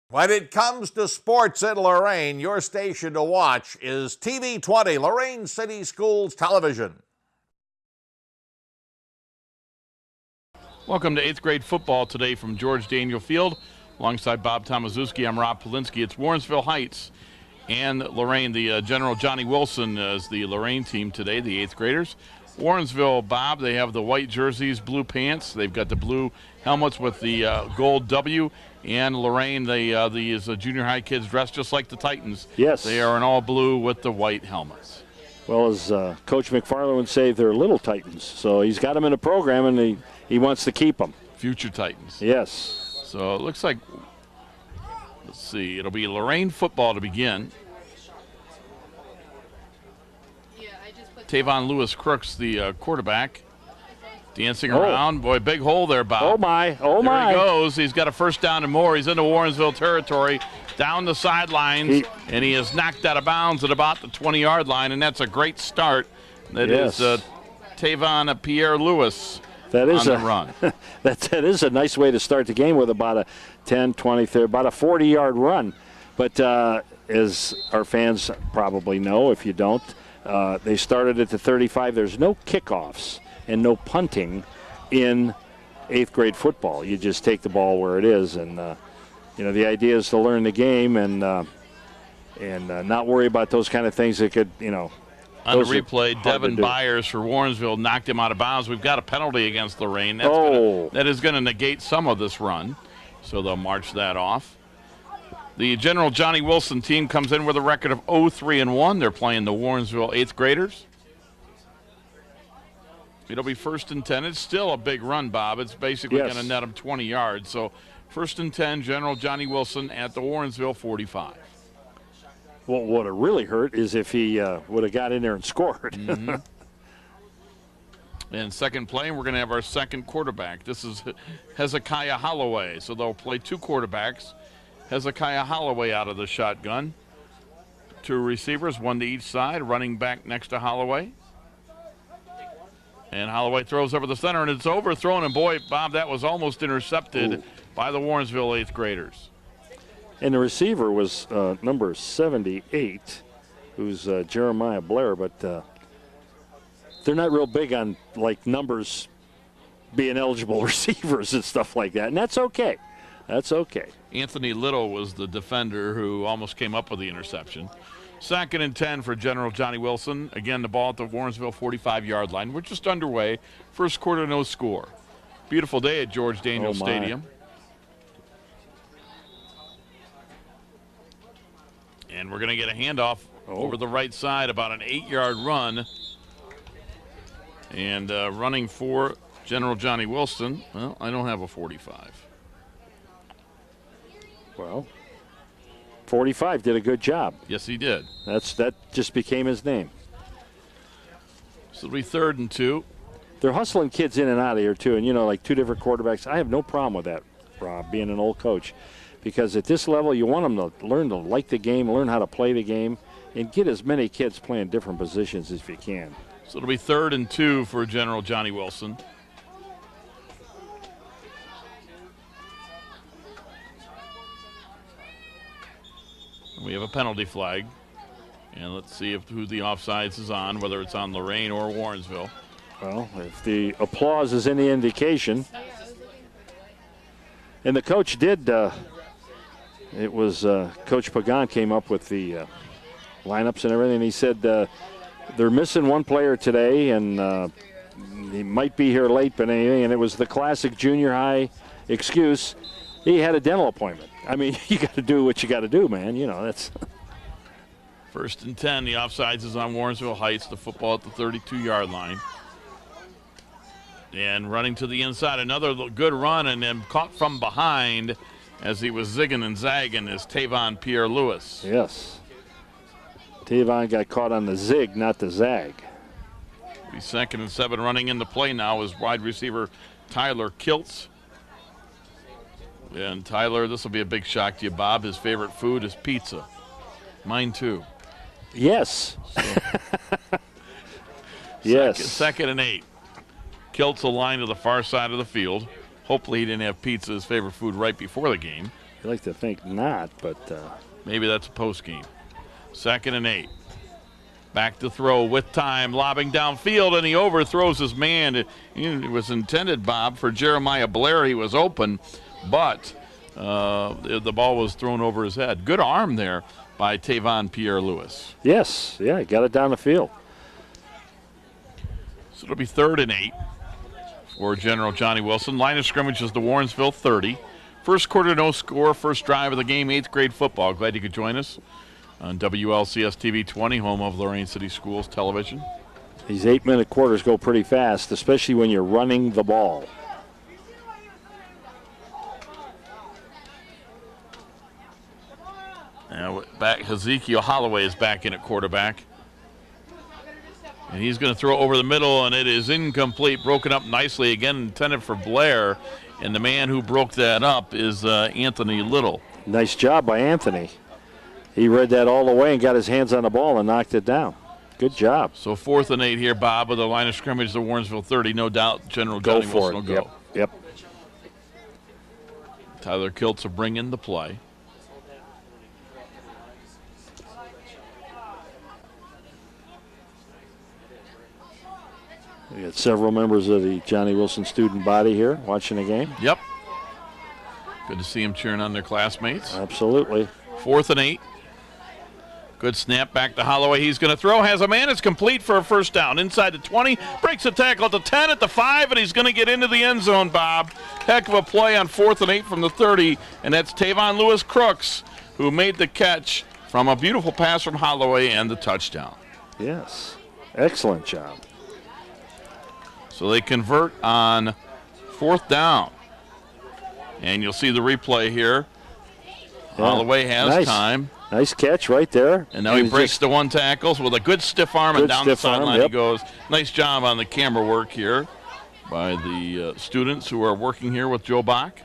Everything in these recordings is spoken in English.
When it comes to sports in Lorain, your station to watch is TV 20, Lorain City Schools Television. Welcome to 8th grade football today from George Daniel Field. Alongside Bob Tomaszewski, I'm Rob Polinsky. It's Warrensville Heights and Lorain. The General Johnnie Wilson is the Lorain team today, the 8th graders. Warrensville, Bob, they have the white jerseys, blue pants. They've got the blue helmets with the gold W. And Lorain, these junior high kids dressed just like the Titans. Yes. They are in all blue with the white helmets. Well, as Coach McFarland would say, they're little Titans. So he's got them in a program, and he wants to keep them. Future Titans. Yes. So it looks like, let's see, it'll be Lorain football to begin. Tavon Lewis Crooks, the quarterback, dancing around. Boy, big hole there, Bob. Oh, my. There he goes. He's got a first down and more. He's into Warrensville territory, down the sidelines, and he is knocked out of bounds at about the 20-yard line, and that's a great start. That is Tavon Pierre Lewis on the run. that is a nice way to start the game with about a 10, 20, 30, about a 40-yard run. But as our fans probably know, if you don't, they started at the 35. There's no kickoffs and no punting in 8th grade football. You just take the ball where it is, and the idea is to learn the game and not worry about those kind of things that could, On the replay, Devin Byers for Warrensville knocked him out of bounds. We've got a penalty against Lorain. That is going to negate some of this run, so they'll march that off. The General Johnnie Wilson team comes in with a record of 0-3-1. They're playing the Warrensville 8th graders. It'll be 1st and 10. It's still a big run, Bob. It's basically going to net them 20 yards. So 1st and 10, General Johnnie Wilson at the Warrensville 45. Well, what would have really hurt is if he would have got in there and scored. Mm-hmm. And second play, we're going to have our second quarterback. This is Hezekiah Holloway. So they'll play two quarterbacks. Hezekiah Holloway out of the shotgun. Two receivers, one to each side, running back next to Holloway. And Holloway throws over the center, and it's overthrown. And, boy, Bob, that was almost intercepted by the Warrensville 8th graders. And the receiver was number 78, who's Jeremiah Blair. But they're not real big on, numbers being eligible receivers and stuff like that. And that's okay. That's okay. Anthony Little was the defender who almost came up with the interception. 2nd and 10 for General Johnnie Wilson. Again, the ball at the Warrensville 45-yard line. We're just underway. First quarter, no score. Beautiful day at George Daniel Stadium. And we're going to get a handoff over the right side, about an 8-yard run. And running for General Johnnie Wilson, well, I don't have a 45. Well, 45 did a good job. Yes, he did. That just became his name. So it'll be 3rd and 2. They're hustling kids in and out of here, too. And, two different quarterbacks. I have no problem with that, Rob, being an old coach. Because at this level, you want them to learn to like the game, learn how to play the game, and get as many kids playing different positions as you can. So it'll be 3rd and 2 for General Johnnie Wilson. We have a penalty flag. And let's see who the offsides is on, whether it's on Lorain or Warrensville. Well, if the applause is any indication. And the coach did, it was Coach Pagan came up with the lineups and everything. He said they're missing one player today, and he might be here late, but anything. And it was the classic junior high excuse. He had a dental appointment. I mean, you got to do what you got to do, man. That's 1st and 10. The offsides is on Warrensville Heights. The football at the 32-yard line. And running to the inside, another good run, and then caught from behind as he was zigging and zagging is Tavon Pierre Lewis. Yes. Tavon got caught on the zig, not the zag. The 2nd and 7 running into play now is wide receiver Tyler Kiltz. And Tyler, this will be a big shock to you, Bob. His favorite food is pizza. Mine too. Yes. Yes. 2nd and 8. Kiltz a line to the far side of the field. Hopefully he didn't have pizza, his favorite food, right before the game. You like to think not, but maybe that's a post game. 2nd and 8. Back to throw with time, lobbing downfield, and he overthrows his man. It was intended, Bob, for Jeremiah Blair. He was open, but the ball was thrown over his head. Good arm there by Tavon Pierre-Louis. yes, yeah, he got it down the field. So it'll be 3rd and 8 for General Johnny Wilson. Line of scrimmage is the Warrensville 30. First quarter, no score. First drive of the game, 8th grade football. Glad you could join us on WLCS TV 20, home of Lorain City Schools television. These 8-minute quarters go pretty fast, especially when you're running the ball. Now back, Ezekiel Holloway is back in at quarterback. And he's going to throw over the middle, and it is incomplete, broken up nicely, again intended for Blair. And the man who broke that up is Anthony Little. Nice job by Anthony. He read that all the way and got his hands on the ball and knocked it down. Good job. So 4th and 8 here, Bob, with the line of scrimmage, the Warrensville 30. No doubt General Johnny Wilson will go. Yep. Tyler Kiltz will bring in the play. We got several members of the Johnny Wilson student body here watching the game. Yep. Good to see him cheering on their classmates. Absolutely. 4th and 8. Good snap back to Holloway. He's going to throw. Has a man. It's complete for a first down. Inside the 20. Breaks a tackle at the 10, at the 5, and he's going to get into the end zone, Bob. Heck of a play on 4th and 8 from the 30, and that's Tavon Lewis Crooks who made the catch from a beautiful pass from Holloway and the touchdown. Yes. Excellent job. So they convert on 4th down. And you'll see the replay here. Yeah. Holloway has time. Nice catch right there. And now he breaks the one tackles with a good stiff arm, and down the sideline he goes. Nice job on the camera work here by the students who are working here with Joe Bach.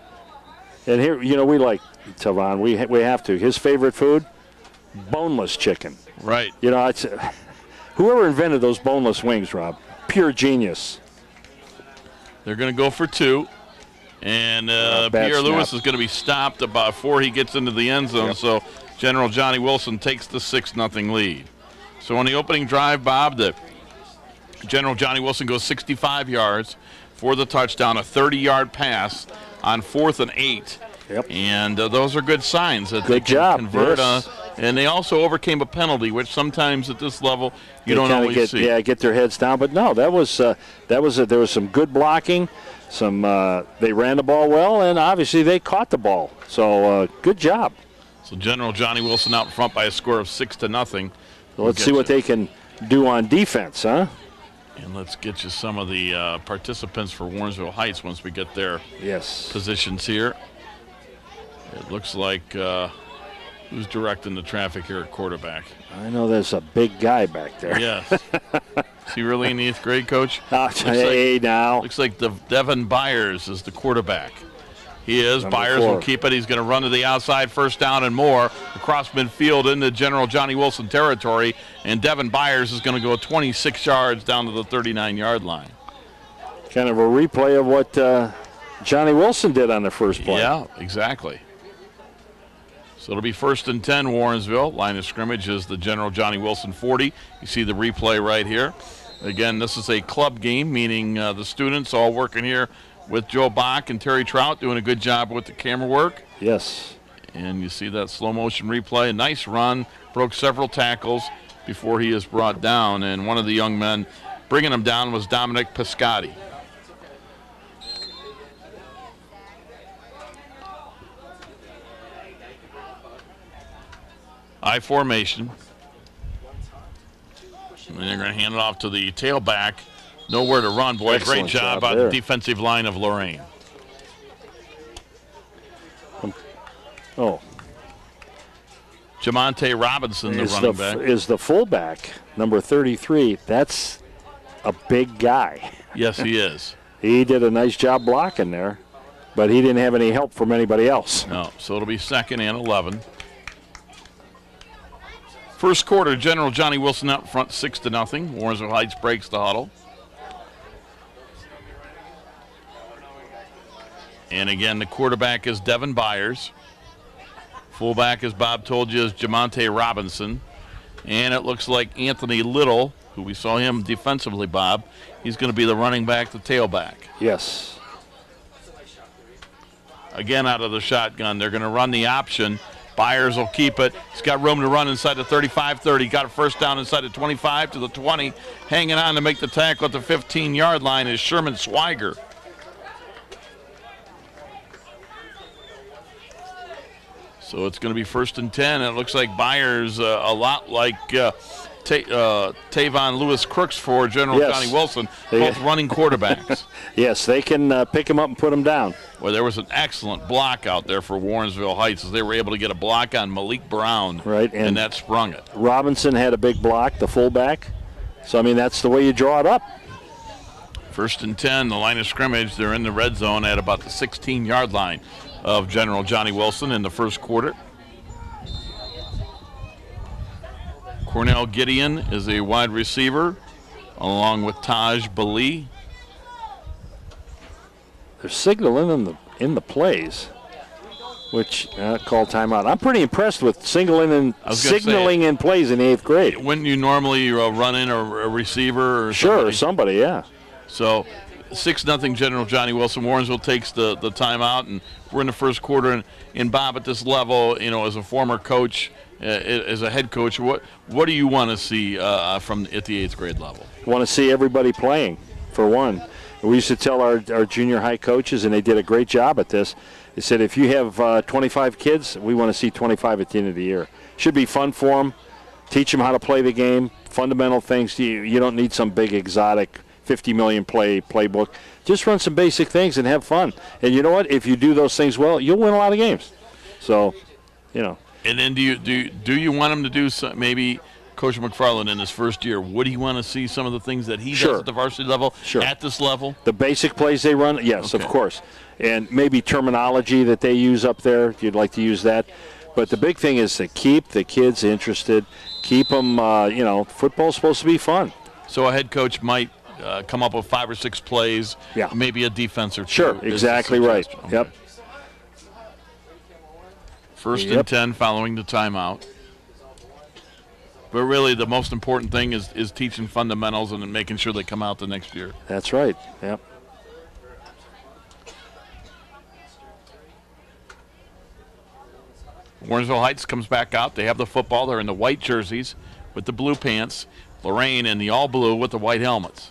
And here, we like Tavon. We have to. His favorite food, boneless chicken. Right. It's whoever invented those boneless wings, Rob, pure genius. They're going to go for 2. And Pierre-Louis is going to be stopped before he gets into the end zone. Yep. So General Johnny Wilson takes the 6-0 lead. So on the opening drive, Bob, the General Johnny Wilson goes 65 yards for the touchdown, a 30-yard pass on 4th and 8. Yep. And those are good signs that good they can job. Convert. Yes. And they also overcame a penalty, which sometimes at this level you don't always see. Yeah, get their heads down. But no, there was some good blocking. They ran the ball well, and obviously they caught the ball. So good job. So General Johnny Wilson out front by a score of 6-0. So let's see what they can do on defense, huh? And let's get you some of the participants for Warrensville Heights once we get their positions here. It looks like who's directing the traffic here at quarterback? I know there's a big guy back there. Yes. Is he really in the 8th grade, Coach? Looks like Devin Byers is the quarterback. He is. Byers will keep it. He's going to run to the outside, first down and more, across midfield into General Johnny Wilson territory, and Devin Byers is going to go 26 yards down to the 39-yard line. Kind of a replay of what Johnny Wilson did on the first play. Yeah, exactly. So it'll be 1st and 10, Warrensville. Line of scrimmage is the General Johnny Wilson 40. You see the replay right here. Again, this is a club game, meaning the students all working here with Joe Bach and Terry Trout doing a good job with the camera work. Yes. And you see that slow motion replay. A nice run, broke several tackles before he is brought down. And one of the young men bringing him down was Dominic Piscotti. I formation. And they're going to hand it off to the tailback. Nowhere to run. Boy, excellent great job on the defensive line of Lorain. Jamonte Robinson, the running back. Is the fullback, number 33. That's a big guy. Yes, he is. He did a nice job blocking there, but he didn't have any help from anybody else. No, so it'll be 2nd and 11. First quarter, General Johnny Wilson out front 6-0. Warrensville Heights breaks the huddle. And again, the quarterback is Devin Byers. Fullback, as Bob told you, is Jamonte Robinson. And it looks like Anthony Little, who we saw him defensively, Bob, he's going to be the running back, the tailback. Yes. Again, out of the shotgun, they're going to run the option. Byers will keep it. He's got room to run inside the 35-30. Got a first down inside the 25 to the 20. Hanging on to make the tackle at the 15-yard line is Sherman Swiger. So it's going to be 1st and 10. And it looks like Byers, a lot like Tavon Lewis Crooks for General Johnny Wilson, both running quarterbacks. Yes, they can pick him up and put him down. Well, there was an excellent block out there for Warrensville Heights as they were able to get a block on Malik Brown, right, and that sprung it. Robinson had a big block, the fullback. So, I mean, that's the way you draw it up. 1st and 10, the line of scrimmage. They're in the red zone at about the 16-yard line of General Johnny Wilson in the first quarter. Cornell Gideon is a wide receiver, along with Taj Bali. They're signaling in the plays, which call timeout. I'm pretty impressed with signaling in plays in the 8th grade. Wouldn't you normally run in a receiver or somebody? Sure, somebody, yeah. So 6-0 General Johnny Wilson. Warrensville takes the timeout, and we're in the first quarter. And Bob, at this level, as a former coach, as a head coach, what do you want to see from at the 8th grade level? I want to see everybody playing, for one. We used to tell our junior high coaches, and they did a great job at this. They said, if you have 25 kids, we want to see 25 at the end of the year. Should be fun for them. Teach them how to play the game, fundamental things. You don't need some big exotic 50 million playbook. Just run some basic things and have fun. And you know what? If you do those things well, you'll win a lot of games. So, And then do you want them to do some, maybe Coach McFarland in his first year, would he want to see some of the things that he does at the varsity level at this level? The basic plays they run, yes, of course. And maybe terminology that they use up there, you'd like to use that. But the big thing is to keep the kids interested, keep them, football's supposed to be fun. So a head coach might come up with 5 or 6 plays, maybe a defense or two. Sure, exactly right. Okay. Yep. 1st and 10 following the timeout. But really the most important thing is teaching fundamentals and then making sure they come out the next year. That's right, yep. Warrensville Heights comes back out. They have the football. They're in the white jerseys with the blue pants. Lorain in the all blue with the white helmets.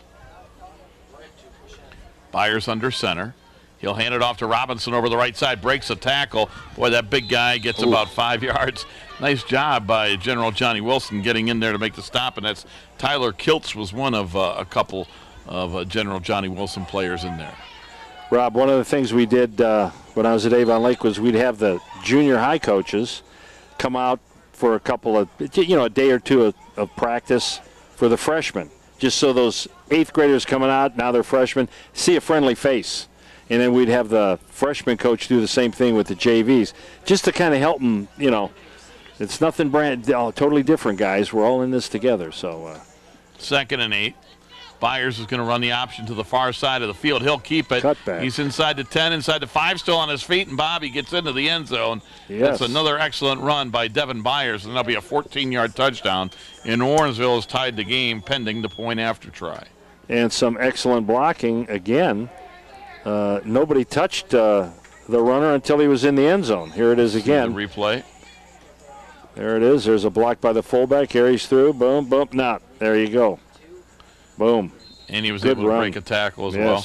Byers under center. He'll hand it off to Robinson over the right side. Breaks a tackle. Boy, that big guy gets about 5 yards. Nice job by General Johnny Wilson getting in there to make the stop. And that's Tyler Kiltz was one of a couple of General Johnny Wilson players in there. Rob, one of the things we did when I was at Avon Lake was we'd have the junior high coaches come out for a couple of, a day or two of practice for the freshmen. Just so those 8th graders coming out, now they're freshmen, see a friendly face. And then we'd have the freshman coach do the same thing with the JVs, just to kind of help them, It's nothing totally different, guys. We're all in this together. So 2nd and 8. Byers is going to run the option to the far side of the field. He'll keep it. Cutback. He's inside the 10, inside the 5, still on his feet, and Bobby gets into the end zone. Yes. That's another excellent run by Devin Byers, and that'll be a 14-yard touchdown. And Warrensville has tied the game pending the point after try. And some excellent blocking again. Nobody touched the runner until he was in the end zone. Here it is again. The replay. There it is. There's a block by the fullback. Carries through. Boom, boom. Not. There you go. Boom. And he was able to break a tackle as well.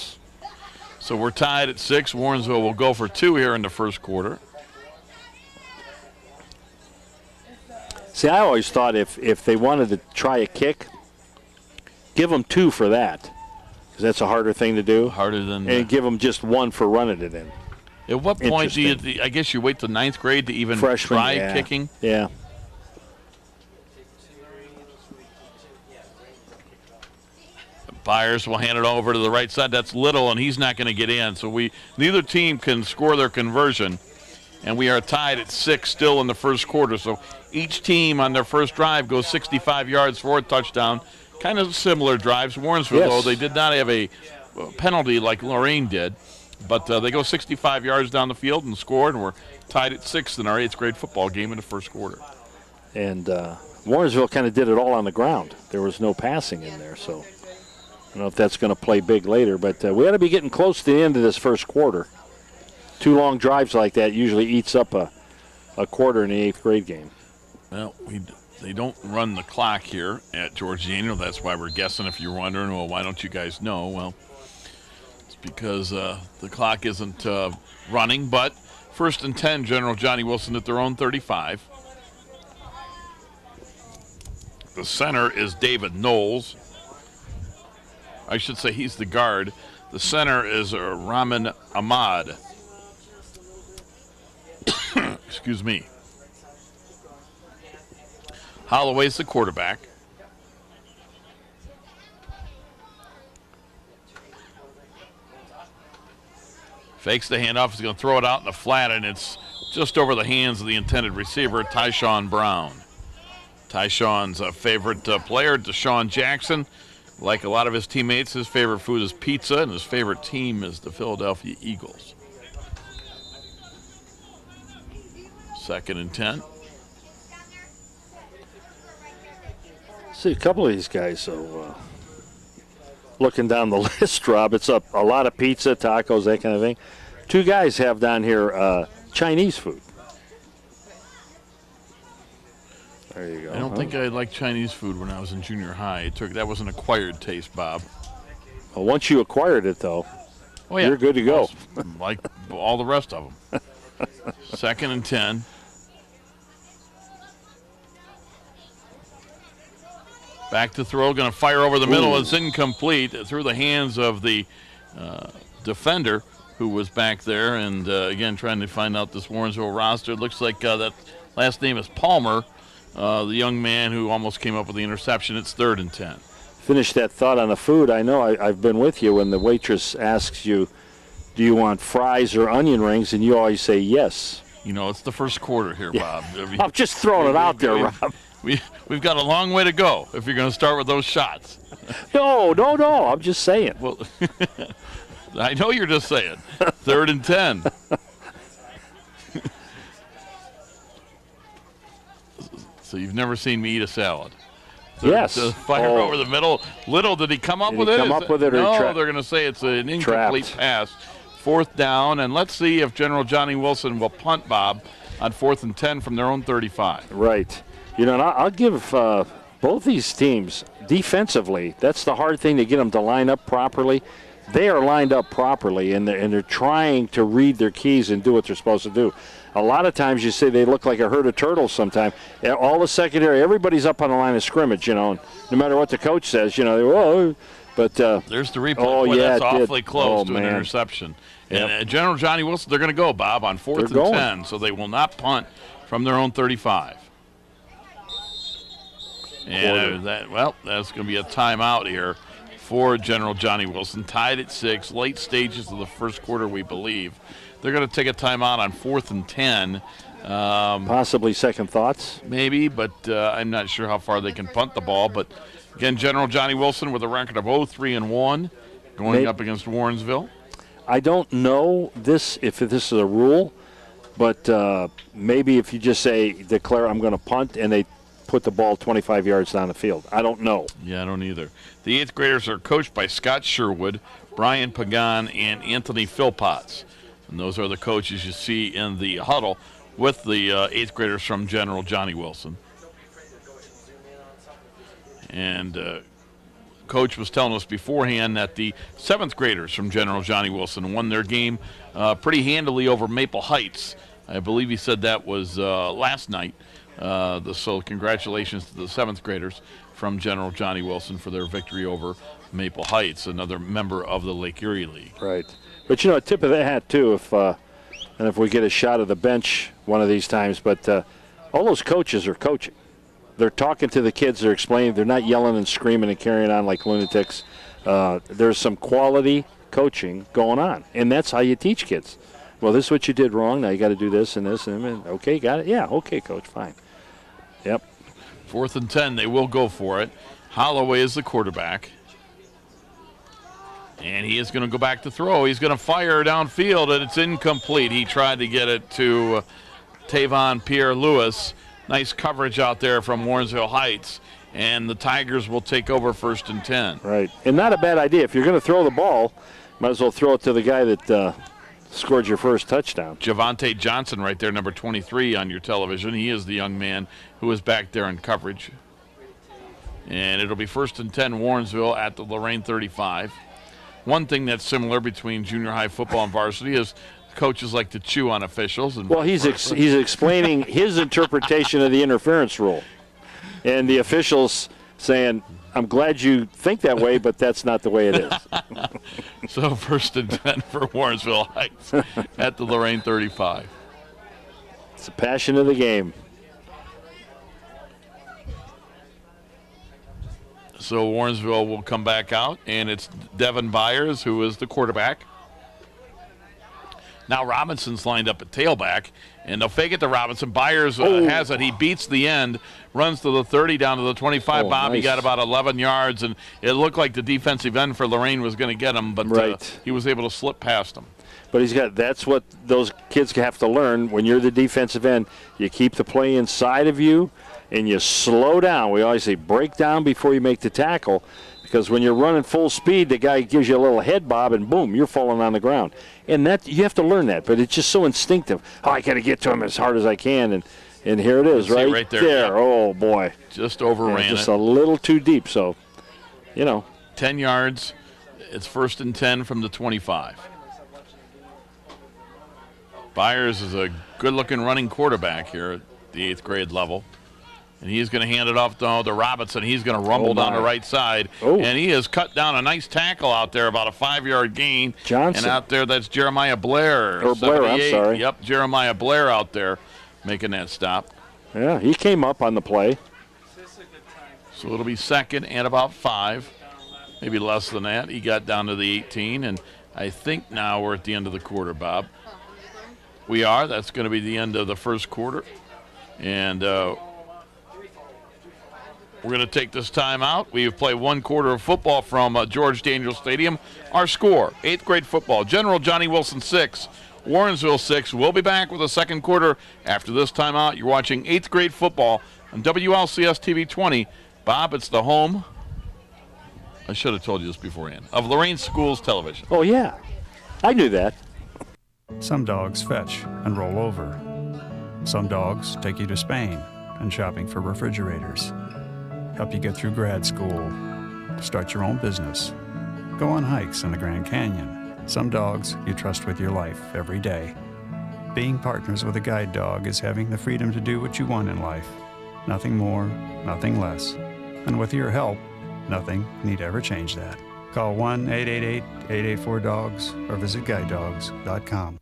So we're tied at 6. Warrensville will go for 2 here in the first quarter. See, I always thought if they wanted to try a kick, give them 2 for that. Because that's a harder thing to do. Harder than and give them just 1 for running it in. At what point do you, I guess you wait till 9th grade to even try kicking? Yeah. Byers will hand it over to the right side. That's Little, and he's not going to get in. So neither team can score their conversion, and we are tied at 6 still in the first quarter. So each team on their first drive goes 65 yards for a touchdown. Kind of similar drives. Warrensville, though, they did not have a penalty like Lorain did. But they go 65 yards down the field and scored, and we're tied at 6 in our 8th grade football game in the first quarter. And Warrensville kind of did it all on the ground. There was no passing in there, so I don't know if that's going to play big later. But we ought to be getting close to the end of this first quarter. 2 long drives like that usually eats up a quarter in the 8th grade game. Well, they don't run the clock here at George Daniel. That's why we're guessing. If you're wondering, well, why don't you guys know? Well, it's because the clock isn't running. But 1st and 10, General Johnny Wilson at their own 35. The center is David Knowles. I should say he's the guard. The center is Ramin Ahmad. Excuse me. Holloway's the quarterback. Fakes the handoff. He's going to throw it out in the flat, and it's just over the hands of the intended receiver, Tyshawn Brown. Tyshawn's favorite player, Deshaun Jackson. Like a lot of his teammates, his favorite food is pizza, and his favorite team is the Philadelphia Eagles. 2nd and 10. See, a couple of these guys, so looking down the list, Rob, it's a lot of pizza, tacos, that kind of thing. 2 guys have down here Chinese food. There you go. I don't think I liked Chinese food when I was in junior high. That was an acquired taste, Bob. Well, once you acquired it, though, you're good to go. Like all the rest of them. 2nd and 10. Back to throw, going to fire over the middle. It's incomplete through the hands of the defender who was back there. And, again, trying to find out this Warrensville roster. It looks like that last name is Palmer, the young man who almost came up with the interception. It's 3rd and 10. Finish that thought on the food. I know I've been with you when the waitress asks you, do you want fries or onion rings? And you always say yes. You know, it's the first quarter here, Bob. I'm just throwing it out there, Rob. We've got a long way to go if you're going to start with those shots. No. I'm just saying. Well, I know you're just saying. 3rd and 10. So you've never seen me eat a salad. Yes. Fire over the middle. Little did he come up with it? Come up with it? No, they're going to say it's an incomplete pass. 4th down, and let's see if General Johnny Wilson will punt, Bob, on 4th and 10 from their own 35. Right. You know, and I'll give both these teams defensively, that's the hard thing to get them to line up properly. They are lined up properly, and they're trying to read their keys and do what they're supposed to do. A lot of times you see they look like a herd of turtles sometimes. All the secondary, everybody's up on the line of scrimmage, you know, and no matter what the coach says, you know, but there's the replay. That's awfully close to an interception. Yep. And General Johnny Wilson, they're going to go, Bob, on 4th and 10, so they will not punt from their own 35. And that's going to be a timeout here for General Johnny Wilson. Tied at 6, late stages of the first quarter, we believe. They're going to take a timeout on 4th and 10. Possibly second thoughts? Maybe, but I'm not sure how far they can punt the ball. But, again, General Johnny Wilson with a record of 0-3-1 going up against Warrensville. I don't know if this is a rule, but maybe if you just declare I'm going to punt, and they put the ball 25 yards down the field. I don't know. Yeah, I don't either. The 8th graders are coached by Scott Sherwood, Brian Pagan, and Anthony Philpotts. And those are the coaches you see in the huddle with the 8th graders from General Johnny Wilson. And Coach was telling us beforehand that the 7th graders from General Johnny Wilson won their game pretty handily over Maple Heights. I believe he said that was last night. So congratulations to the 7th graders from General Johnny Wilson for their victory over Maple Heights, another member of the Lake Erie League. Right. But, you know, a tip of the hat, too, if we get a shot of the bench one of these times. But all those coaches are coaching. They're talking to the kids. They're explaining. They're not yelling and screaming and carrying on like lunatics. There's some quality coaching going on, and that's how you teach kids. Well, this is what you did wrong. Now you got to do this and this. And okay, got it? Yeah, okay, Coach, fine. Yep. 4th and 10, they will go for it. Holloway is the quarterback. And he is going to go back to throw. He's going to fire downfield, and it's incomplete. He tried to get it to Tavon Pierre-Lewis. Nice coverage out there from Warrensville Heights. And the Tigers will take over 1st and 10. Right. And not a bad idea. If you're going to throw the ball, might as well throw it to the guy that scored your first touchdown. Javante Johnson right there, number 23 on your television. He is the young man who is back there in coverage. And it'll be 1st and 10 Warrensville at the Lorain 35. One thing that's similar between junior high football and varsity is coaches like to chew on officials. And well, he's explaining his interpretation of the interference rule. And the officials saying, I'm glad you think that way, but that's not the way it is. So 1st and 10 for Warrensville Heights at the Lorain 35. It's the passion of the game. So Warrensville will come back out, and it's Devin Byers who is the quarterback. Now Robinson's lined up at tailback, and they'll fake it to Robinson. Byers has it. He beats the end, runs to the 30, down to the 25. Bob, nice. He got about 11 yards, and it looked like the defensive end for Lorain was going to get him, but he was able to slip past him. But that's what those kids have to learn. When you're the defensive end, you keep the play inside of you, and you slow down. We always say break down before you make the tackle, because when you're running full speed, the guy gives you a little head bob, and boom, you're falling on the ground. And that you have to learn that, but it's just so instinctive. Oh, I got to get to him as hard as I can, and here it is, right there. Yeah. Oh, boy. Just overran just a little too deep, so, 10 yards. It's 1st and 10 from the 25. Byers is a good-looking running quarterback here at the 8th grade level. And he's going to hand it off to Robinson. He's going to rumble down the right side. Oh. And he has cut down a nice tackle out there, about a 5-yard gain. Johnson. And out there, that's Jeremiah Blair. Or Blair, I'm sorry. Yep, Jeremiah Blair out there making that stop. Yeah, he came up on the play. So it'll be 2nd and about 5. Maybe less than that. He got down to the 18. And I think now we're at the end of the quarter, Bob. We are. That's going to be the end of the first quarter. And we're going to take this time out. We've played 1 quarter of football from George Daniel Stadium. Our score, 8th grade football, General Johnnie Wilson 6, Warrensville 6. We'll be back with the second quarter after this timeout. You're watching 8th grade football on WLCS TV 20. Bob, it's the home, I should have told you this beforehand, of Lorain Schools Television. Oh, yeah. I knew that. Some dogs fetch and roll over. Some dogs take you to Spain and shopping for refrigerators. Help you get through grad school, start your own business, go on hikes in the Grand Canyon. Some dogs you trust with your life every day. Being partners with a guide dog is having the freedom to do what you want in life. Nothing more, nothing less. And with your help, nothing need ever change that. Call 1-888-884-DOGS or visit guidedogs.com.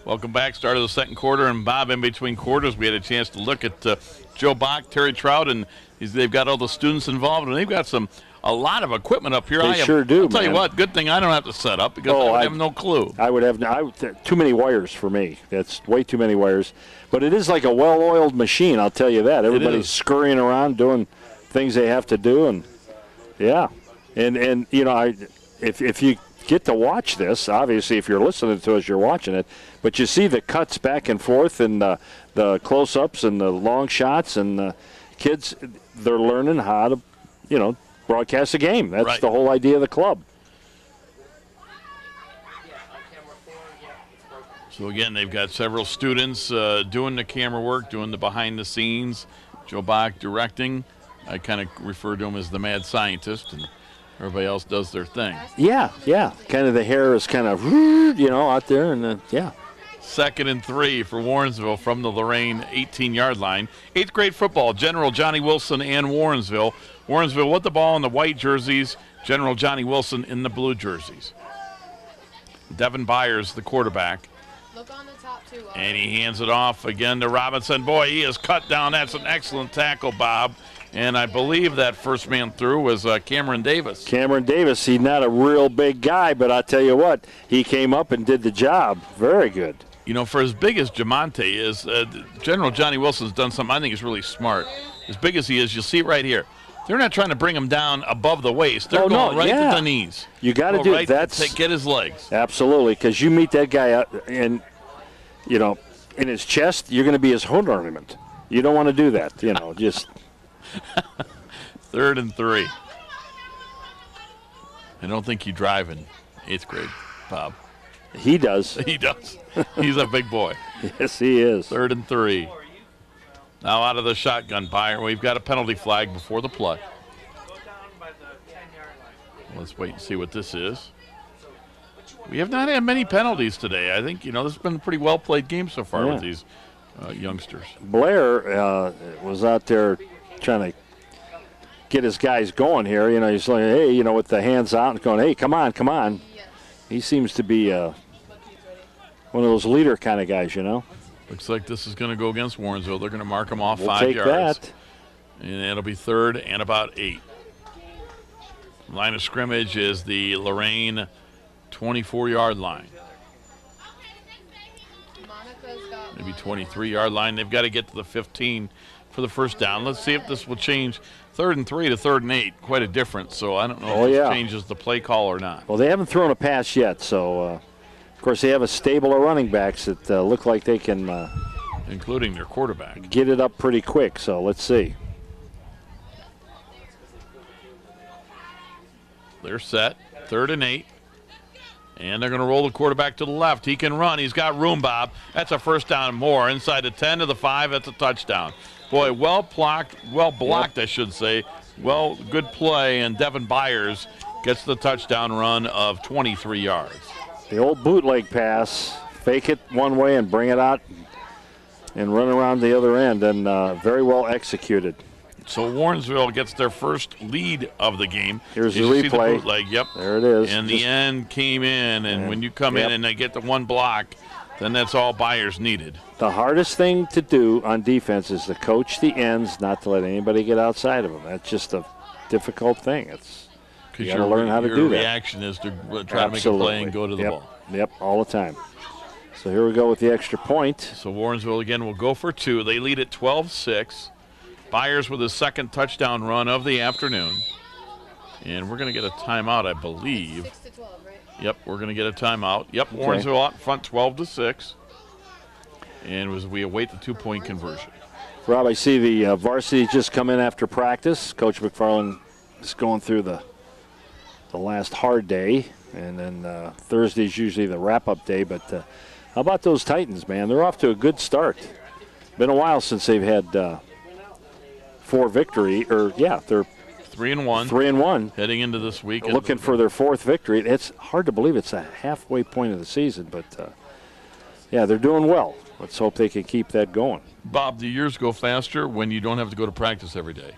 Welcome back. Start of the second quarter, and Bob, in between quarters, we had a chance to look at Joe Bach, Terry Trout, and they've got all the students involved, and they've got a lot of equipment up here. They sure do, I'll tell you what, good thing I don't have to set up because I have no clue. I would have too many wires for me. That's way too many wires. But it is like a well-oiled machine, I'll tell you that. Everybody's scurrying around doing things they have to do, and yeah. And if you get to watch this, obviously if you're listening to us, you're watching it, but you see the cuts back and forth and the close-ups and the long shots, and the kids, they're learning how to, broadcast a game. That's the whole idea of the club. So again, they've got several students doing the camera work, doing the behind the scenes. Joe Bach directing. I kind of refer to him as the mad scientist, and everybody else does their thing. Yeah. Kind of the hair is kind of, out there, and yeah. 2nd and 3 for Warrensville from the Lorain 18-yard line. 8th grade football, General Johnnie Wilson and Warrensville. Warrensville with the ball in the white jerseys, General Johnnie Wilson in the blue jerseys. Devin Byers, the quarterback. Look on the top two. And he hands it off again to Robinson. Boy, he is cut down. That's an excellent tackle, Bob. And I believe that first man through was Cameron Davis. Cameron Davis, he's not a real big guy, but I'll tell you what, he came up and did the job. Very good. For as big as Jamonte is, General Johnnie Wilson's done something I think is really smart. As big as he is, you'll see it right here. They're not trying to bring him down above the waist. They're going right to the knees. You got to do right that. Get his legs. Absolutely, because you meet that guy in his chest, you're going to be his hood ornament. You don't want to do that, just. 3rd and 3. I don't think you drive in 8th grade, Bob. He does. He does. He's a big boy. Yes, he is. 3rd and 3. Now out of the shotgun, Byron. We've got a penalty flag before the play. Let's wait and see what this is. We have not had many penalties today. I think, this has been a pretty well-played game so far with these youngsters. Blair was out there trying to get his guys going here. He's like, hey, with the hands out and going, hey, come on. He seems to be one of those leader kind of guys, Looks like this is going to go against Warrensville. They're going to mark them off 5 take yards. That. And it'll be 3rd and about 8. Line of scrimmage is the Lorain 24-yard line. Maybe 23-yard line. They've got to get to the 15 for the first down. Let's see if this will change 3rd and 3 to 3rd and 8. Quite a difference. So I don't know if this changes the play call or not. Well, they haven't thrown a pass yet, so of course they have a stable of running backs that look like they can, including their quarterback, get it up pretty quick. So let's see. They're set. 3rd and 8. And they're going to roll the quarterback to the left. He can run. He's got room, Bob. That's a first down and more. Inside the 10 to the 5, that's a touchdown. Boy, well blocked, I should say. Well, good play, and Devin Byers gets the touchdown run of 23 yards. The old bootleg pass, fake it one way and bring it out and run around the other end, and very well executed. So Warrensville gets their first lead of the game. Here's the replay. See the bootleg, yep. There it is. And the end came in, and when you come in and they get the one block, then that's all Byers needed. The hardest thing to do on defense is to coach the ends, not to let anybody get outside of them. That's just a difficult thing. You got to learn how to do that. Your reaction is to try to make a play and go to the ball. Yep, all the time. So here we go with the extra point. So Warrensville again will go for 2. They lead at 12-6. Byers with his second touchdown run of the afternoon. And we're going to get a timeout, I believe. 6-12, right? Yep, we're going to get a timeout. Yep, Okay. Warrensville out in front 12-6. And as we await the 2-point conversion. Rob, I see the varsity just come in after practice. Coach McFarland is going through the last hard day. And then Thursday's usually the wrap-up day. But how about those Titans, man? They're off to a good start. Been a while since they've had 4 victory. They're 3-1. 3-1. Heading into this week. Looking for their 4th victory. It's hard to believe it's a halfway point of the season. But, they're doing well. Let's hope they can keep that going. Bob, the years go faster when you don't have to go to practice every day.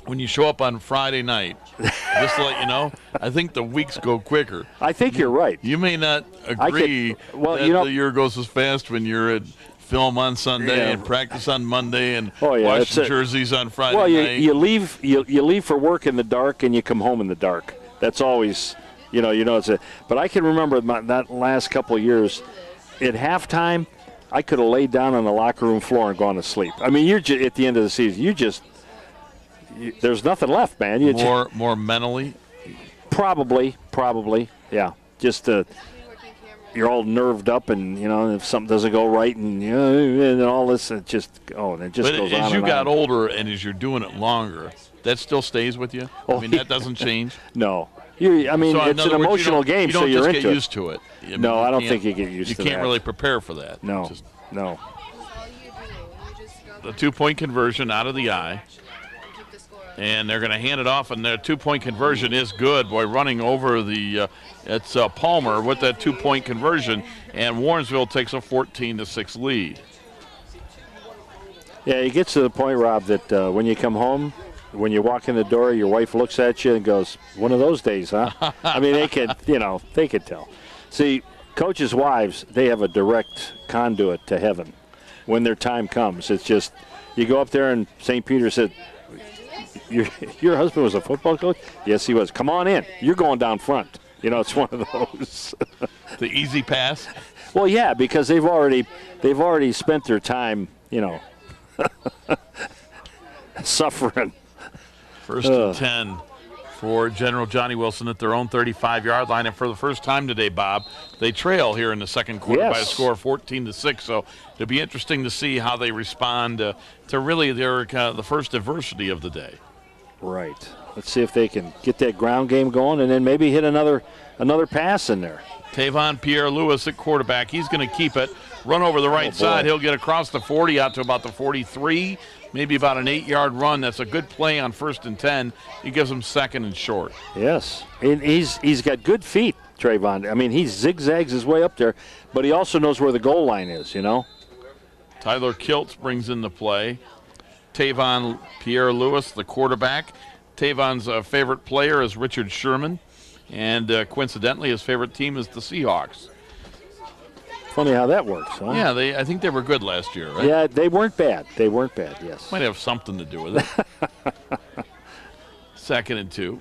When you show up on Friday night, just to let you know, I think the weeks go quicker. I think you're right. You may not agree that the year goes as fast when you're at film on Sunday and practice on Monday and washing jerseys on Friday night. You leave for work in the dark and you come home in the dark. That's always, but I can remember that last couple of years, at halftime, I could have laid down on the locker room floor and gone to sleep. I mean, you're at the end of the season, there's nothing left, man. More mentally? Probably, yeah. Just you're all nerved up, and if something doesn't go right, and all this, it just goes on. But as you got older and as you're doing it longer, that still stays with you. That doesn't change. No, it's an emotional game, so you're into it. You don't just get used to it. No, I don't think you get used to that. You can't really prepare for that. No. The 2-point conversion out of the eye. And they're going to hand it off, and their 2-point conversion is good. Boy, running over it's Palmer with that 2-point conversion, and Warrensville takes a 14-6 lead. Yeah, it gets to the point, Rob, that when you come home, when you walk in the door, your wife looks at you and goes, "One of those days, huh?" I mean, they could tell. See, coaches' wives, they have a direct conduit to heaven when their time comes. It's just, you go up there and St. Peter said, Your husband was a football coach? Yes, he was. Come on in. You're going down front. It's one of those. The easy pass? Well, yeah, because they've already spent their time, suffering First and 10 for General Johnnie Wilson at their own 35-yard line. And for the first time today, Bob, they trail here in the second quarter by a score of 14-6. So it'll be interesting to see how they respond to really the first adversity of the day. Right. Let's see if they can get that ground game going and then maybe hit another pass in there. Tavon Pierre-Louis at quarterback. He's going to keep it, run over the right side. He'll get across the 40 out to about the 43, maybe about an 8-yard run. That's a good play on 1st and 10. He gives them 2nd and short. Yes. And he's got good feet, Trayvon. I mean, he zigzags his way up there, but he also knows where the goal line is, you know. Tyler Kiltz brings in the play. Tavon Pierre-Louis, the quarterback. Tavon's favorite player is Richard Sherman. And coincidentally, his favorite team is the Seahawks. Funny how that works, huh? Yeah, I think they were good last year, right? Yeah, they weren't bad. Yes. Might have something to do with it. 2nd and 2.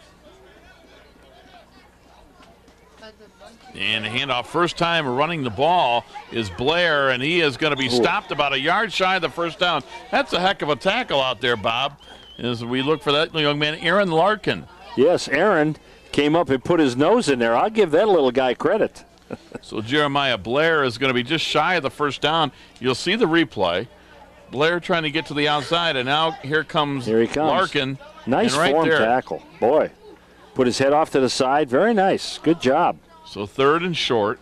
And the handoff, first time running the ball is Blair, and he is going to be stopped about a yard shy of the first down. That's a heck of a tackle out there, Bob, as we look for that young man, Aaron Larkin. Yes, Aaron came up and put his nose in there. I'll give that little guy credit. So Jeremiah Blair is going to be just shy of the first down. You'll see the replay. Blair trying to get to the outside, and now here he comes. Larkin. Nice right form there. tackle. Boy, put his head off to the side. Very nice. Good job. So 3rd and short.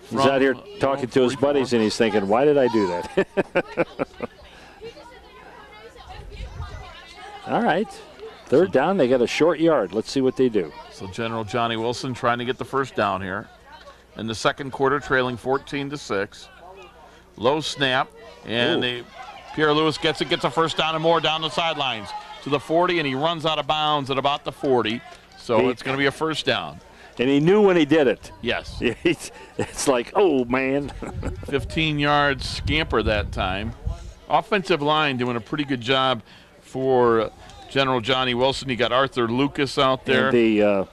He's out here talking to his buddies, and he's thinking, why did I do that? All right. 3rd down, they got a short yard. Let's see what they do. So General Johnnie Wilson trying to get the first down here. In the second quarter, trailing 14-6. Low snap, and Pierre-Louis gets a first down and more down the sidelines to the 40, and he runs out of bounds at about the 40. So it's going to be a first down. And he knew when he did it. Yes. It's like, oh, man. 15-yard scamper that time. Offensive line doing a pretty good job for General Johnnie Wilson. You got Arthur Lucas out there. And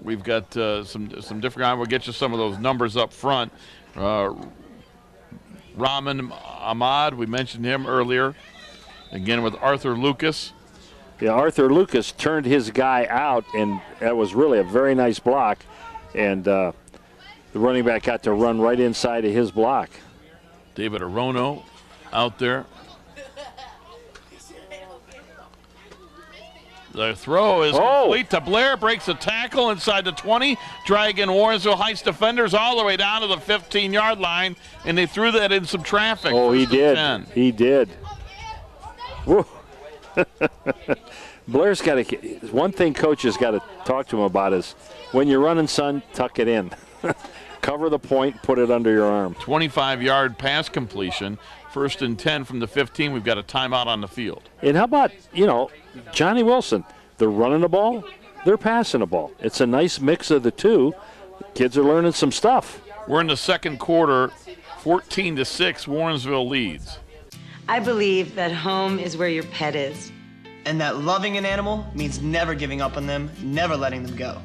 we've got some different guys. We'll get you some of those numbers up front. Rahman Ahmad, we mentioned him earlier. Again with Arthur Lucas. Yeah, Arthur Lucas turned his guy out, and that was really a very nice block. And the running back got to run right inside of his block. David Arono out there. The throw is complete to Blair, breaks a tackle inside the 20, dragging Warrensville Heights defenders all the way down to the 15-yard line, and they threw that in some traffic. Oh, he did. 10. He did. Woo. Blair's got to, one thing Coach has got to talk to him about is when you're running, son, tuck it in. Cover the point, put it under your arm. 25-yard pass completion, 1st and 10 from the 15. We've got a timeout on the field. And how about, Johnnie Wilson? They're running the ball, they're passing the ball. It's a nice mix of the two. The kids are learning some stuff. We're in the second quarter, 14-6, Warrensville leads. I believe that home is where your pet is. And that loving an animal means never giving up on them, never letting them go.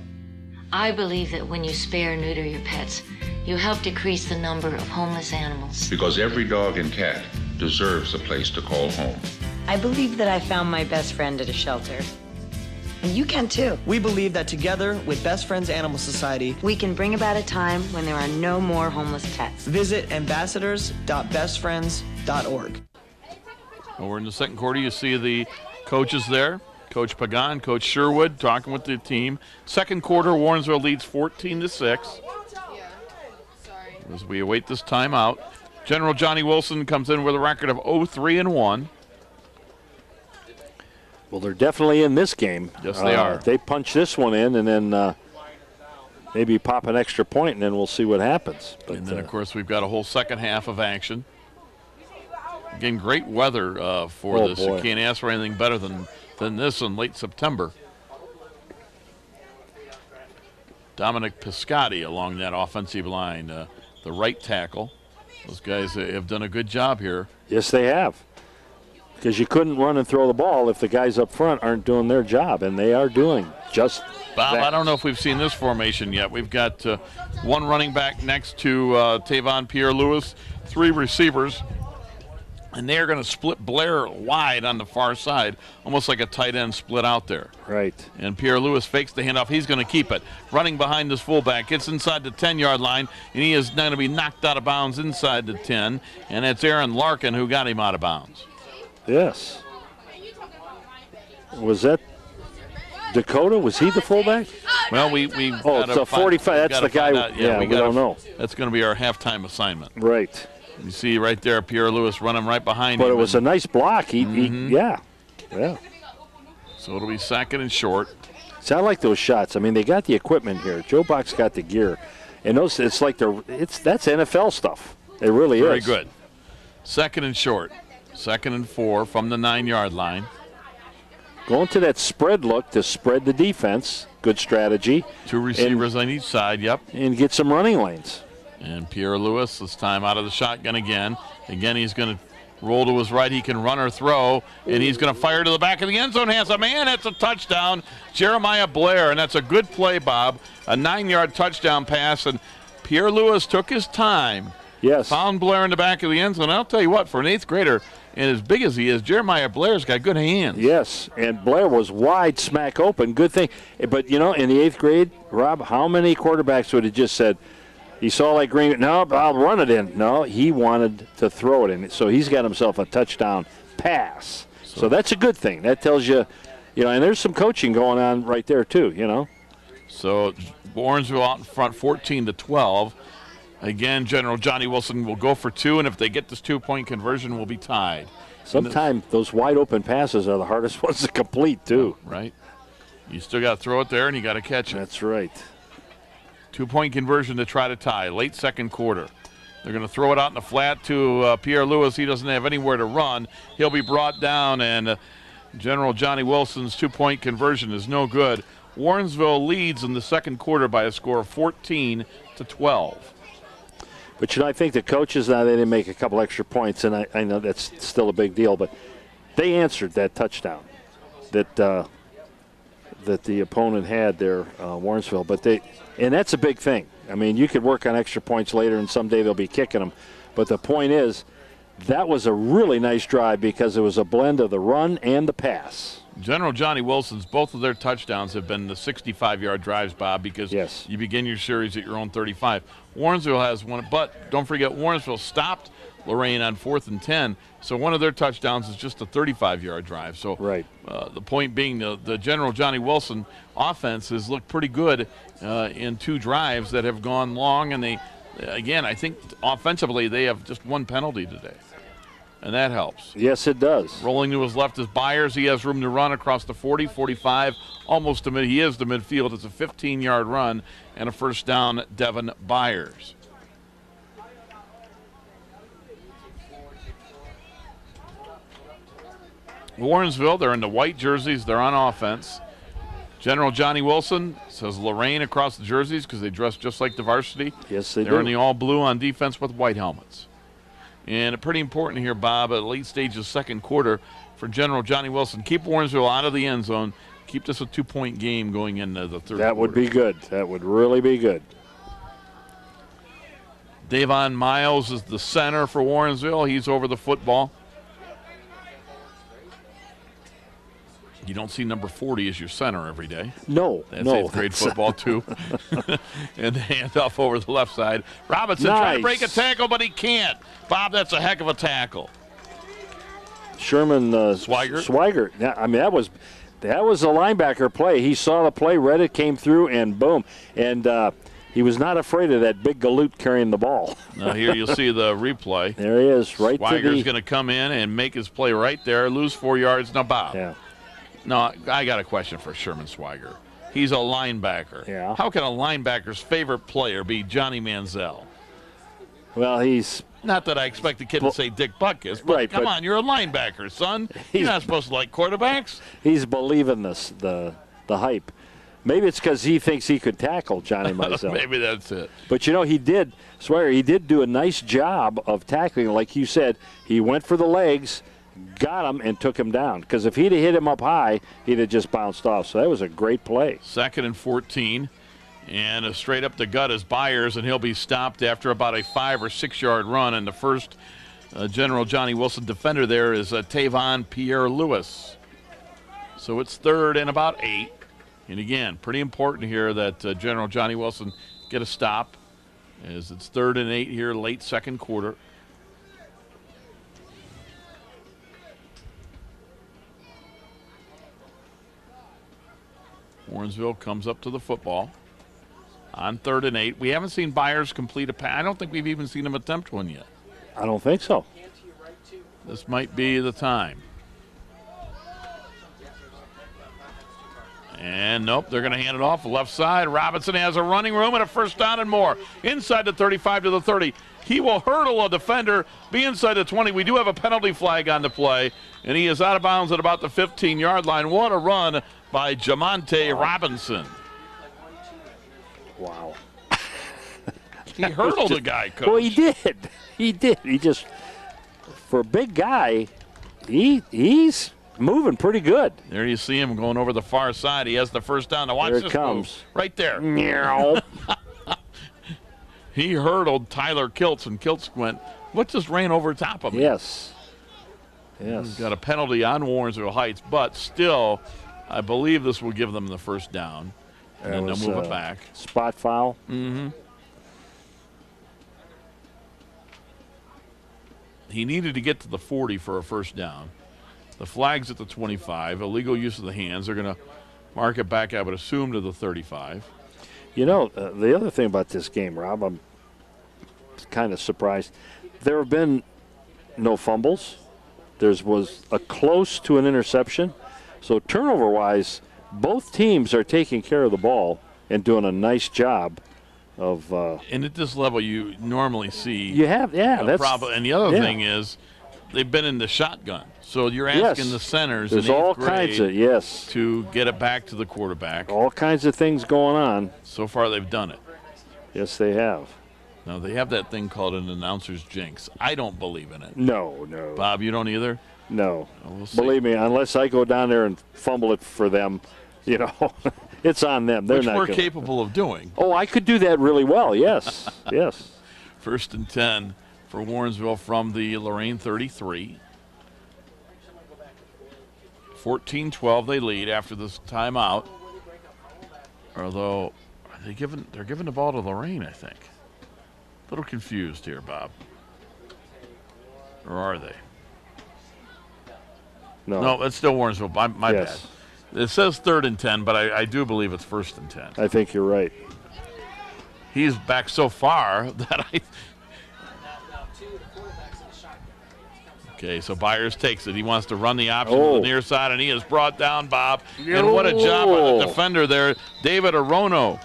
I believe that when you spay or neuter your pets, you help decrease the number of homeless animals. Because every dog and cat deserves a place to call home. I believe that I found my best friend at a shelter. And you can too. We believe that together with Best Friends Animal Society, We can bring about a time when there are no more homeless pets. visit ambassadors.bestfriends.org. Well, we're in the second quarter. You see the coaches there. Coach Pagan, Coach Sherwood talking with the team. Second quarter, Warrensville leads 14-6. As we await this timeout, General Johnnie Wilson comes in with a record of 0-3-1. Well, they're definitely in this game. Yes, they are. They punch this one in and then maybe pop an extra point, and then we'll see what happens. But, and then, of course, we've got a whole second half of action. Again, great weather for this. Boy. You can't ask for anything better than this in late September. Dominic Piscotti along that offensive line, the right tackle. Those guys have done a good job here. Yes, they have. Because you couldn't run and throw the ball if the guys up front aren't doing their job, and they are doing just Bob, that. I don't know if we've seen this formation yet. We've got one running back next to Tavon Pierre-Louis, 3 receivers. And they're going to split Blair wide on the far side, almost like a tight end split out there. Right. And Pierre Lewis fakes the handoff. He's going to keep it. Running behind this fullback. Gets inside the 10-yard line, and he is going to be knocked out of bounds inside the 10. And it's Aaron Larkin who got him out of bounds. Yes. Was that Dakota? Was he the fullback? Well, we Oh, it's a 45. That's the guy. We don't know. That's going to be our halftime assignment. Right. You see right there, Pierre Lewis running right behind him. But it was a nice block. Yeah. So it'll be second and short. See, I like those shots. I mean, they got the equipment here. Joe Buck's got the gear, and those. It's like that's NFL stuff. It really Very is. good. Second and short. Second and 4 from the 9-yard line. Going to that spread look to spread the defense. Good strategy. 2 receivers on each side. Yep. And get some running lanes. And Pierre Lewis this time out of the shotgun again. Again, he's going to roll to his right. He can run or throw, and he's going to fire to the back of the end zone. Has a man. That's a touchdown. Jeremiah Blair, and that's a good play, Bob. A 9-yard touchdown pass, and Pierre Lewis took his time. Yes. Found Blair in the back of the end zone. I'll tell you what, for an 8th grader, and as big as he is, Jeremiah Blair's got good hands. Yes, and Blair was wide smack open. Good thing. But, in the 8th grade, Rob, how many quarterbacks would have just said, he saw like Green, no, I'll run it in. No, he wanted to throw it in. So he's got himself a touchdown pass. So that's a good thing. That tells you, and there's some coaching going on right there too, So Warrensville out in front 14-12. Again, General Johnnie Wilson will go for 2, and if they get this 2-point conversion, we'll be tied. Sometimes those wide open passes are the hardest ones to complete too. Right. You still got to throw it there, and you got to catch it. That's right. 2-point conversion to try to tie, late second quarter. They're going to throw it out in the flat to Pierre Lewis. He doesn't have anywhere to run. He'll be brought down, and General Johnnie Wilson's 2-point conversion is no good. Warrensville leads in the second quarter by a score of 14-12. But, I think the coaches, now they didn't make a couple extra points, and I know that's still a big deal, but they answered that touchdown that the opponent had there, Warrensville. And that's a big thing. I mean, you could work on extra points later, and someday they'll be kicking them. But the point is, that was a really nice drive because it was a blend of the run and the pass. General Johnnie Wilson's, both of their touchdowns have been the 65-yard drives, Bob, because you begin your series at your own 35. Warrensville has one, but don't forget Warrensville stopped Lorain on 4th and 10, so one of their touchdowns is just a 35-yard drive. So the point being the General Johnnie Wilson offense has looked pretty good in 2 drives that have gone long, and I think offensively they have just 1 penalty today. And that helps. Yes, it does. Rolling to his left is Byers. He has room to run across the 40, 45, almost to mid. He is the midfield. It's a 15-yard run and a first down, Devin Byers. Warrensville, they're in the white jerseys. They're on offense. General Johnnie Wilson says Lorain across the jerseys because they dress just like the varsity. Yes, they do. They're in the all blue on defense with white helmets. And pretty important here, Bob, at late stages, second quarter, for General Johnnie Wilson. Keep Warrensville out of the end zone. Keep this a 2-point game going into the third quarter. That would be good. That would really be good. Davon Miles is the center for Warrensville. He's over the football. You don't see number 40 as your center every day. No, That's 8th grade football, too. And the handoff over the left side. Robinson trying to break a tackle, but he can't. Bob, that's a heck of a tackle. Sherman Swigert. Yeah, I mean, that was a linebacker play. He saw the play, read it, came through, and boom. And he was not afraid of that big galoot carrying the ball. Now here you'll see the replay. There he is, right Swiger's to the... going to come in and make his play right there, lose 4 yards. Now, Bob. Yeah. No, I got a question for Sherman Swiger. He's a linebacker. Yeah. How can a linebacker's favorite player be Johnny Manziel? Well, he's... Not that I expect the kid to say Dick Butkus, but come on, you're a linebacker, son. You're not supposed to like quarterbacks. He's believing this, the hype. Maybe it's because he thinks he could tackle Johnny Manziel. Maybe that's it. But, he did do a nice job of tackling. Like you said, he went for the legs, got him, and took him down. Because if he'd have hit him up high, he'd have just bounced off. So that was a great play. 2nd and 14. And straight up the gut is Byers, and he'll be stopped after about a 5 or 6 yard run. And the first General Johnnie Wilson defender there is Tavon Pierre-Lewis. So it's 3rd and about 8. And again, pretty important here that General Johnnie Wilson get a stop, as it's 3rd and 8 here, late second quarter. Warrensville comes up to the football on 3rd and 8. We haven't seen Byers complete a pass. I don't think we've even seen him attempt one yet. I don't think so. This might be the time. And nope, they're going to hand it off left side. Robinson has a running room and a first down and more. Inside the 35 to the 30. He will hurdle a defender, be inside the 20. We do have a penalty flag on the play, and he is out of bounds at about the 15-yard line. What a run by Jamonte Robinson. Wow. He hurdled a guy, Coach. Well, he did. He did. He just, for a big guy, he's moving pretty good. There you see him going over the far side. He has the first down. Now watch There this it comes. move. Right there. Meow. He hurdled Tyler Kiltz, and Kiltz went, what just ran over top of him? Yes. Yes. He's got a penalty on Warrensville Heights, but still, I believe this will give them the first down. And then they'll move it back. Spot foul. Mm-hmm. He needed to get to the 40 for a first down. The flag's at the 25. Illegal use of the hands. They're going to mark it back, I would assume, to the 35. You know, the other thing about this game, Rob, I'm kind of surprised. There have been no fumbles. There was a close to an interception. So turnover-wise, both teams are taking care of the ball and doing a nice job of. And at this level, you normally see. You have, yeah, that's problem. And the other thing is, they've been in the shotgun. So you're asking the centers There's in 8th all grade kinds of to get it back to the quarterback. All kinds of things going on. So far, they've done it. Yes, they have. Now, they have that thing called an announcer's jinx. I don't believe in it. No. Bob, you don't either? No. Well, we'll see. Believe me, unless I go down there and fumble it for them, you know, it's on them. They're Which not we're gonna. capable of doing. Oh, I could do that really well, yes. Yes. 1st and 10 for Warrensville from the Lorain 33. 14-12 they lead after this timeout. Although, they're giving the ball to Lorain, I think. A little confused here, Bob. Or are they? No, it's still Warrensville. My bad. It says 3rd and 10, but I do believe it's 1st and 10. I think you're right. He's back so far that I. Okay, so Byers takes it. He wants to run the option to the near side, and he is brought down, Bob. And what a job by the defender there, David Arono.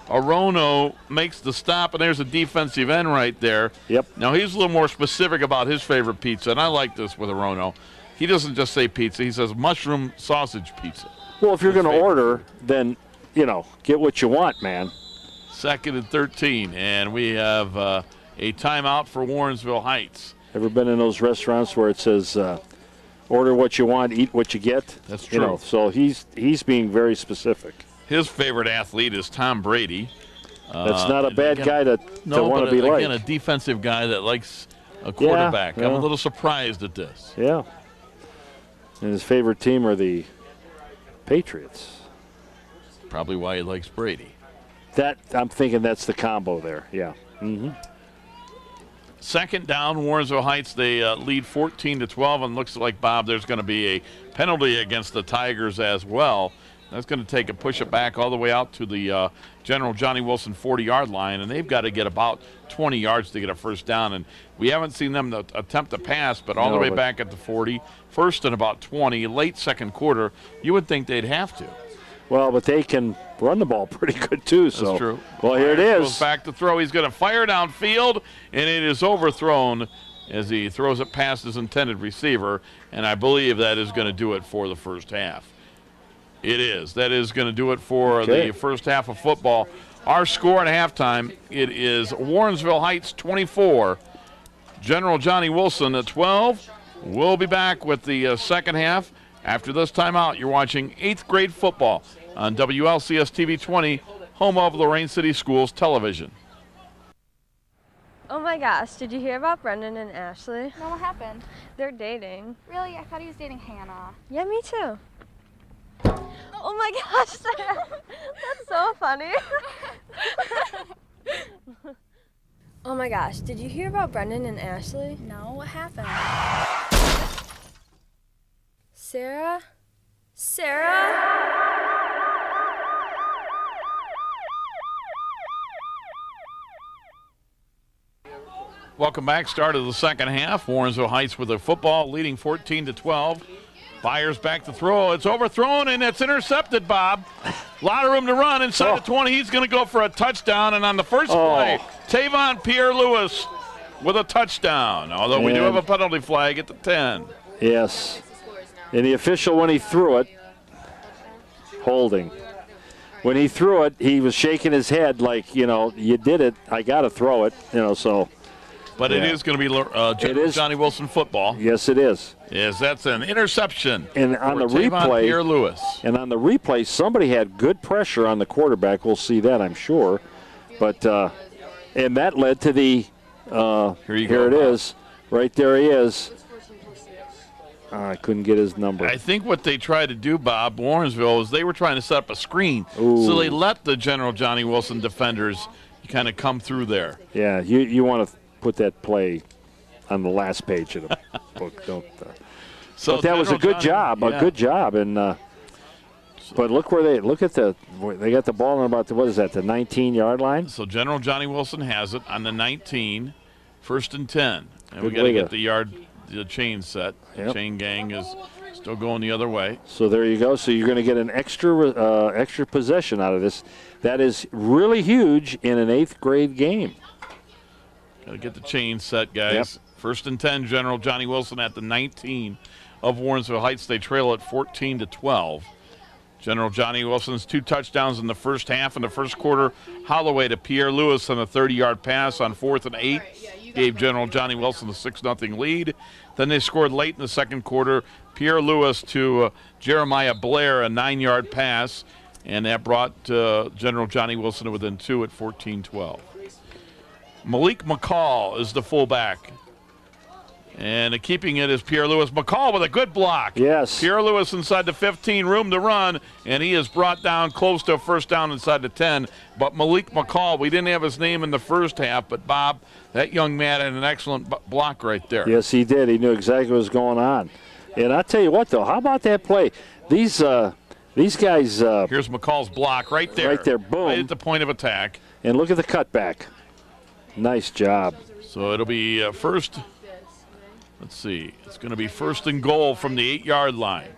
Arono makes the stop, and there's a defensive end right there. Yep. Now, he's a little more specific about his favorite pizza, and I like this with Arono. He doesn't just say pizza. He says mushroom sausage pizza. Well, if you're going to order, then, you know, get what you want, man. 2nd and 13, and we have a timeout for Warrensville Heights. Ever been in those restaurants where it says order what you want, eat what you get? That's true. You know, so he's being very specific. His favorite athlete is Tom Brady. That's not a bad guy to want to be like. Again, a defensive guy that likes a quarterback. Yeah. I'm a little surprised at this. Yeah. And his favorite team are the Patriots. Probably why he likes Brady. That I'm thinking that's the combo there. Yeah. Mm-hmm. 2nd down, Warrensville Heights. They lead 14-12, and looks like, Bob, there's going to be a penalty against the Tigers as well. That's going to push it back all the way out to the General Johnnie Wilson 40-yard line, and they've got to get about 20 yards to get a first down. And we haven't seen them attempt to pass, but all the way back at the 40, 1st and about 20, late second quarter, you would think they'd have to. Well, but they can run the ball pretty good, too. So. That's true. Well, here it is. Goes back to throw. He's going to fire downfield, and it is overthrown as he throws it past his intended receiver, and I believe that is going to do it for the first half. It is. That is going to do it for the first half of football. Our score at halftime, it is Warrensville Heights 24, General Johnnie Wilson at 12. We'll be back with the second half. After this timeout, you're watching 8th grade football on WLCS TV 20, home of Lorain City Schools Television. Oh my gosh, did you hear about Brendan and Ashley? No, what happened? They're dating. Really? I thought he was dating Hannah. Yeah, me too. Oh my gosh, Sarah. That's so funny. Oh my gosh, did you hear about Brendan and Ashley? No, what happened? Sarah? Sarah? Welcome back. Start of the second half. Warrensville Heights with the football, leading 14-12. Byers back to throw. It's overthrown, and it's intercepted, Bob. A lot of room to run inside the 20. He's going to go for a touchdown, and on the first play, Tavon Pierre-Lewis with a touchdown, although we do have a penalty flag at the 10. Yes. And the official, when he threw it, holding. When he threw it, he was shaking his head like, you know, you did it, I got to throw it, you know, so. But it is going to be Johnnie Wilson football. Yes, it is. Yes, that's an interception. And on the replay, Pierre-Lewis. And on the replay, somebody had good pressure on the quarterback. We'll see that, I'm sure. But and that led to the. Here it is. Right there he is. I couldn't get his number. I think what they tried to do, Bob, Warrensville, is they were trying to set up a screen. So they let the General Johnnie Wilson defenders kind of come through there. Yeah, you want to put that play on the last page of the book, don't. So but that was a good job, a good job, and. But look where they got the ball on about the 19-yard line. So General Johnnie Wilson has it on the 19, 1st and 10, and we Good got to way get the chain set. Yep. The chain gang is still going the other way. So there you go. So you're going to get an extra possession out of this. That is really huge in an 8th grade game. Got to get the chain set, guys. Yep. 1st and 10, General Johnnie Wilson at the 19 of Warrensville Heights. They trail at 14-12. General Johnnie Wilson's 2 touchdowns in the first half. In the first quarter, Holloway to Pierre-Lewis on a 30-yard pass on 4th and 8. Gave General Johnnie Wilson a 6-0 lead. Then they scored late in the second quarter. Pierre-Lewis to Jeremiah Blair, a 9-yard pass. And that brought General Johnnie Wilson to within 2 at 14-12. Malik McCall is the fullback. And keeping it is Pierre-Lewis. McCall with a good block. Yes. Pierre-Lewis inside the 15, room to run, and he is brought down close to a first down inside the 10. But Malik McCall, we didn't have his name in the first half, but Bob, that young man had an excellent block right there. Yes, he did. He knew exactly what was going on. And I'll tell you what, though, how about that play? These guys. Here's McCall's block right there. Right there, boom. Right at the point of attack. And look at the cutback. Nice job. So it'll be first. Let's see. It's going to be 1st and goal from the 8-yard line.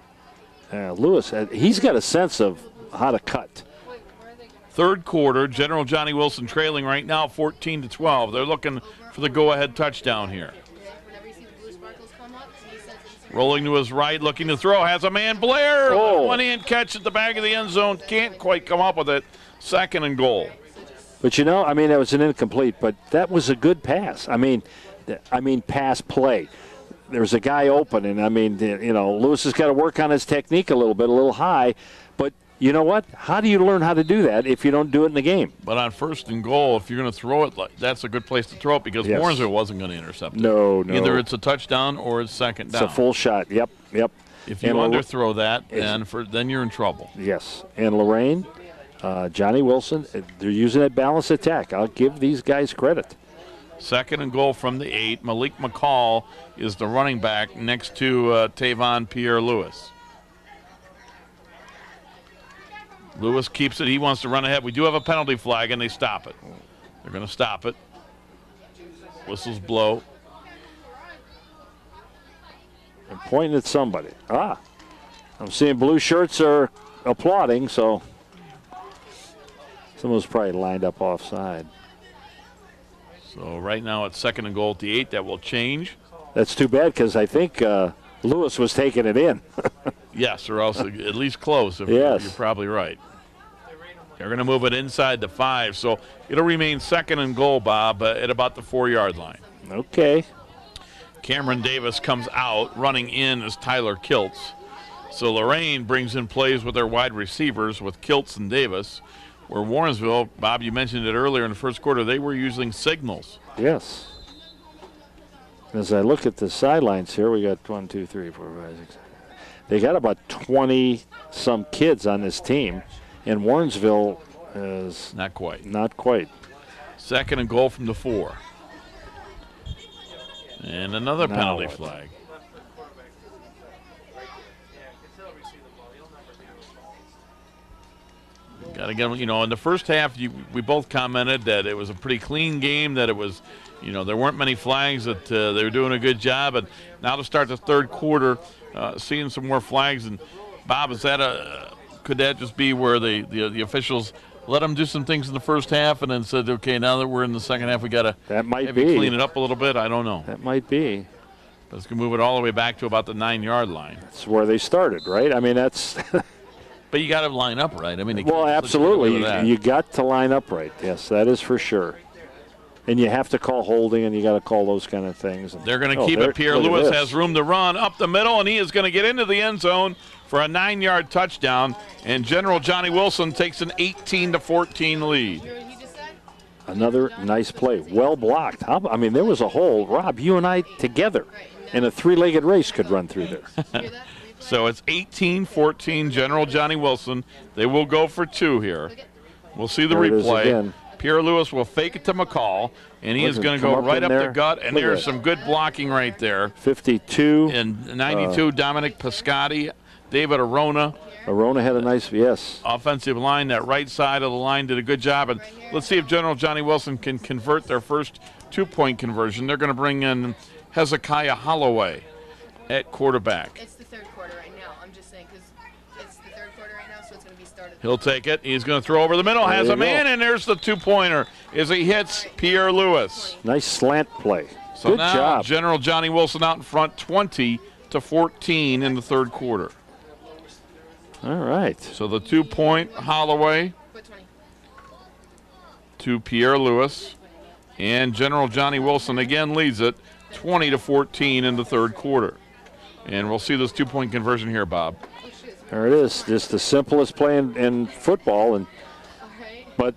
Lewis, he's got a sense of how to cut. Third quarter, General Johnnie Wilson trailing right now 14-12. They're looking for the go-ahead touchdown here. Rolling to his right, looking to throw, has a man, Blair. One-hand catch at the back of the end zone. Can't quite come up with it. 2nd and goal. But you know, I mean, that was an incomplete, but that was a good pass. I mean, pass play. There's a guy open, and I mean, you know, Lewis has got to work on his technique a little high. But you know what? How do you learn how to do that if you don't do it in the game? But on 1st and goal, if you're going to throw it, that's a good place to throw it because Warrensville wasn't going to intercept it. No. Either it's a touchdown or it's 2nd down. It's a full shot. Yep. If you underthrow that, then you're in trouble. Yes. And Lorain, Johnnie Wilson, they're using that balanced attack. I'll give these guys credit. 2nd and goal from the 8. Malik McCall is the running back next to Tavon Pierre-Lewis. Lewis keeps it. He wants to run ahead. We do have a penalty flag, and they stop it. They're going to stop it. Whistles blow. And pointing at somebody. I'm seeing blue shirts are applauding, so someone's probably lined up offside. So right now it's 2nd and goal at the 8. That will change. That's too bad because I think Lewis was taking it in. Yes, or else at least close. You're probably right. They're going to move it inside the 5, so it'll remain 2nd and goal, Bob, at about the 4-yard line. Okay. Cameron Davis comes out. Running in is Tyler Kiltz. So Lorain brings in plays with their wide receivers with Kiltz and Davis. where Warrensville, Bob, you mentioned it earlier in the first quarter, they were using signals. Yes. As I look at the sidelines here, we got 1, 2, 3, 4, 5, 6. They got about 20-some kids on this team, and Warrensville is not quite. Not quite. Second and goal from the 4. And another penalty flag. Got to get them, in the first half, we both commented that it was a pretty clean game, that it was, there weren't many flags, that they were doing a good job. And now to start the third quarter, seeing some more flags. And, Bob, could that just be where the officials let them do some things in the first half and then said, okay, now that we're in the second half, we got to clean it up a little bit? I don't know. That might be. But it's going to move it all the way back to about the 9-yard line. That's where they started, right? I mean, that's – But you got to line up right. I mean, well, absolutely. You got to line up right. Yes, that is for sure. And you have to call holding, and you got to call those kind of things. They're going to keep it. Pierre Lewis has room to run up the middle, and he is going to get into the end zone for a 9-yard touchdown. And General Johnnie Wilson takes an 18-14 lead. Another nice play. Well blocked. I mean, there was a hole. Rob, you and I together in a 3-legged race could run through there. So it's 18-14, General Johnnie Wilson. They will go for 2 here. We'll see the replay. Pierre Lewis will fake it to McCall, and he is going to go right up the gut, and there's some good blocking right there. 52. And 92, Dominic Piscotti, David Arona. Arona had a nice, yes. Offensive line, that right side of the line did a good job. And let's see if General Johnnie Wilson can convert their first 2-point conversion. They're going to bring in Hezekiah Holloway at quarterback. It's the third quarter right now. I'm just saying because it's the third quarter right now, so it's going to be started. He'll take it. He's going to throw over the middle. Has a man, and there's the 2-pointer as he hits Pierre Lewis. Nice slant play. So good now job. General Johnnie Wilson out in front, 20-14 in the third quarter. All right. So the 2-point Holloway to Pierre Lewis, and General Johnnie Wilson again leads it 20-14 in the third quarter. And we'll see this 2-point conversion here, Bob. There it is. Just the simplest play in football. But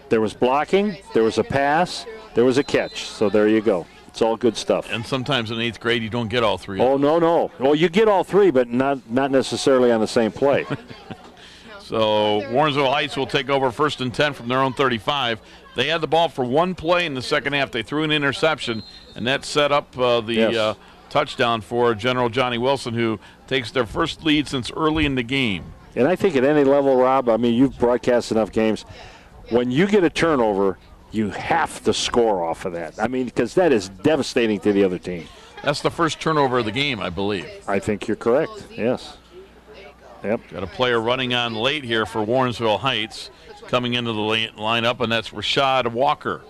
there was blocking, there was a pass, there was a catch. So there you go. It's all good stuff. And sometimes in 8th grade you don't get all 3. Oh, no. Well, you get all 3, but not necessarily on the same play. So Warrensville Heights will take over 1st and 10 from their own 35. They had the ball for 1 play in the second half. They threw an interception, and that set up the touchdown for General Johnnie Wilson, who takes their first lead since early in the game. And I think at any level, Rob, I mean, you've broadcast enough games. When you get a turnover, you have to score off of that. I mean, because that is devastating to the other team. That's the first turnover of the game, I believe. I think you're correct, yes. Yep. Got a player running on late here for Warrensville Heights coming into the lineup, and that's Rashad Walker.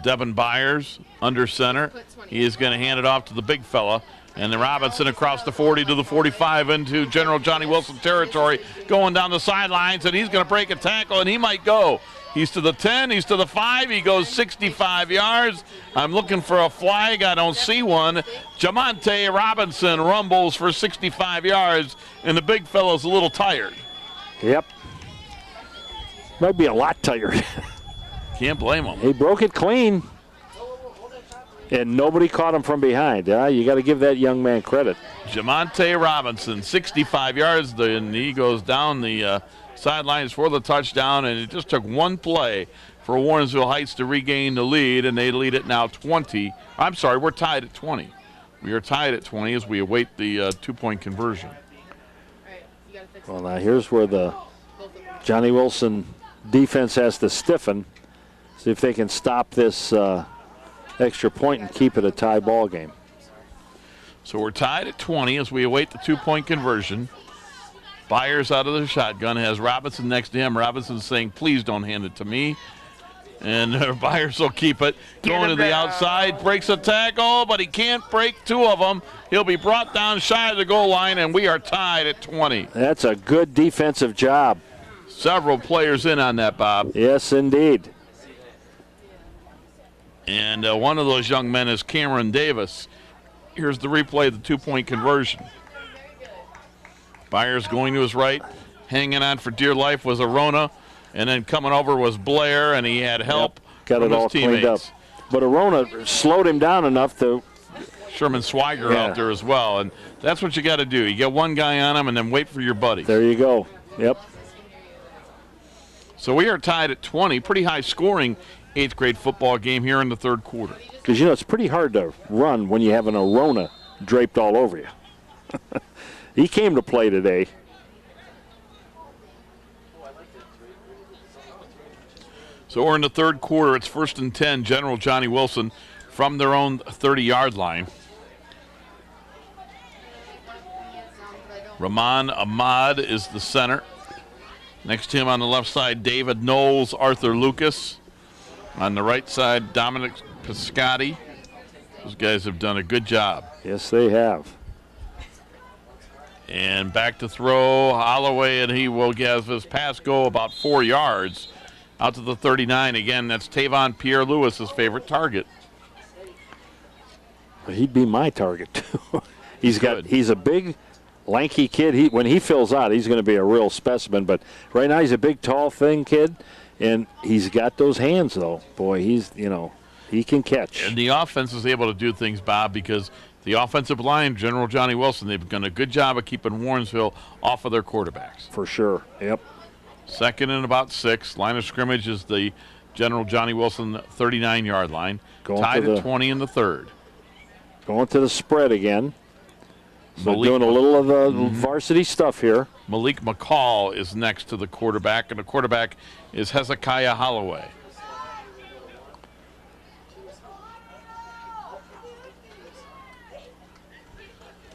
Devin Byers under center. He is going to hand it off to the big fella. And then Robinson across the 40 to the 45 into General Johnnie Wilson territory, going down the sidelines, and he's going to break a tackle, and he might go. He's to the 10, he's to the 5, he goes 65 yards. I'm looking for a flag, I don't see one. Jamonte Robinson rumbles for 65 yards, and the big fella's a little tired. Yep. Might be a lot tired. Can't blame him. He broke it clean, and nobody caught him from behind. You got to give that young man credit. Jamonte Robinson, 65 yards, and he goes down the sidelines for the touchdown, and it just took 1 play for Warrensville Heights to regain the lead, and they lead it now 20. I'm sorry, we're tied at 20. We are tied at 20 as we await the 2-point conversion. Well, now here's where the Johnnie Wilson defense has to stiffen. See if they can stop this extra point and keep it a tie ball game. So we're tied at 20 as we await the 2-point conversion. Byers out of the shotgun, has Robinson next to him. Robinson's saying, please don't hand it to me. And Byers will keep it. Going to the outside, breaks a tackle, but he can't break 2 of them. He'll be brought down shy of the goal line, and we are tied at 20. That's a good defensive job. Several players in on that, Bob. Yes, indeed. And one of those young men is Cameron Davis. Here's the replay of the 2-point conversion. Byers going to his right, hanging on for dear life was Arona, and then coming over was Blair, and he had help got from it all his teammates. cleaned up. But Arona slowed him down enough to. Sherman Swiger out there as well, and that's what you got to do. You get one guy on him, and then wait for your buddy. There you go. Yep. So we are tied at 20. Pretty high scoring 8th grade football game here in the third quarter. Because, it's pretty hard to run when you have an Arona draped all over you. He came to play today. So we're in the third quarter. It's 1st and 10. General Johnnie Wilson from their own 30-yard line. Rahman Ahmad is the center. Next to him on the left side, David Knowles, Arthur Lucas. On the right side, Dominic Piscotti. Those guys have done a good job. Yes, they have. And back to throw, Holloway, and he will have his pass go about 4 yards out to the 39. Again, that's Tavon Pierre-Louis, his favorite target. He'd be my target, too. He's a big, lanky kid. When he fills out, he's going to be a real specimen. But right now, he's a big, tall, thin kid, and he's got those hands, though. Boy, he can catch. And the offense is able to do things, Bob, because the offensive line, General Johnnie Wilson, they've done a good job of keeping Warrensville off of their quarterbacks. For sure, yep. 2nd and about 6. Line of scrimmage is the General Johnnie Wilson 39-yard line. Tied at 20 in the third. Going to the spread again. So doing a little of the varsity stuff here. Malik McCall is next to the quarterback, and the quarterback is Hezekiah Holloway.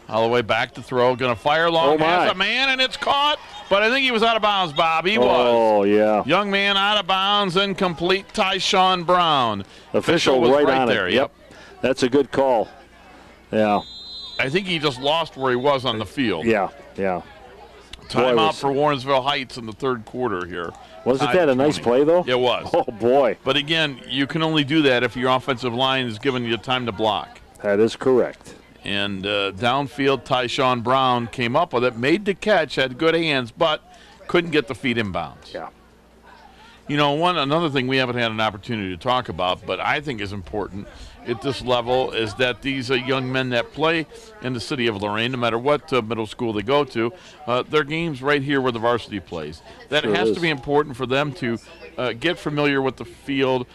Holloway back to throw, going to fire long, has a man, and it's caught. But I think he was out of bounds, Bob. He was. Oh, yeah. Young man out of bounds, incomplete. Tyshawn Brown. Official was right on there. It. Yep. That's a good call. Yeah. I think he just lost where he was on the field. Yeah. Timeout for Warrensville Heights in the third quarter here. Wasn't that a nice play, though? It was. Oh, boy. But again, you can only do that if your offensive line is giving you time to block. That is correct. And downfield, Tyshawn Brown came up with it, made the catch, had good hands, but couldn't get the feet in bounds. Yeah. Another thing we haven't had an opportunity to talk about, but I think is important at this level, is that these young men that play in the city of Lorain, no matter what middle school they go to, their games right here where the varsity plays. That has to be important for them to get familiar with the field,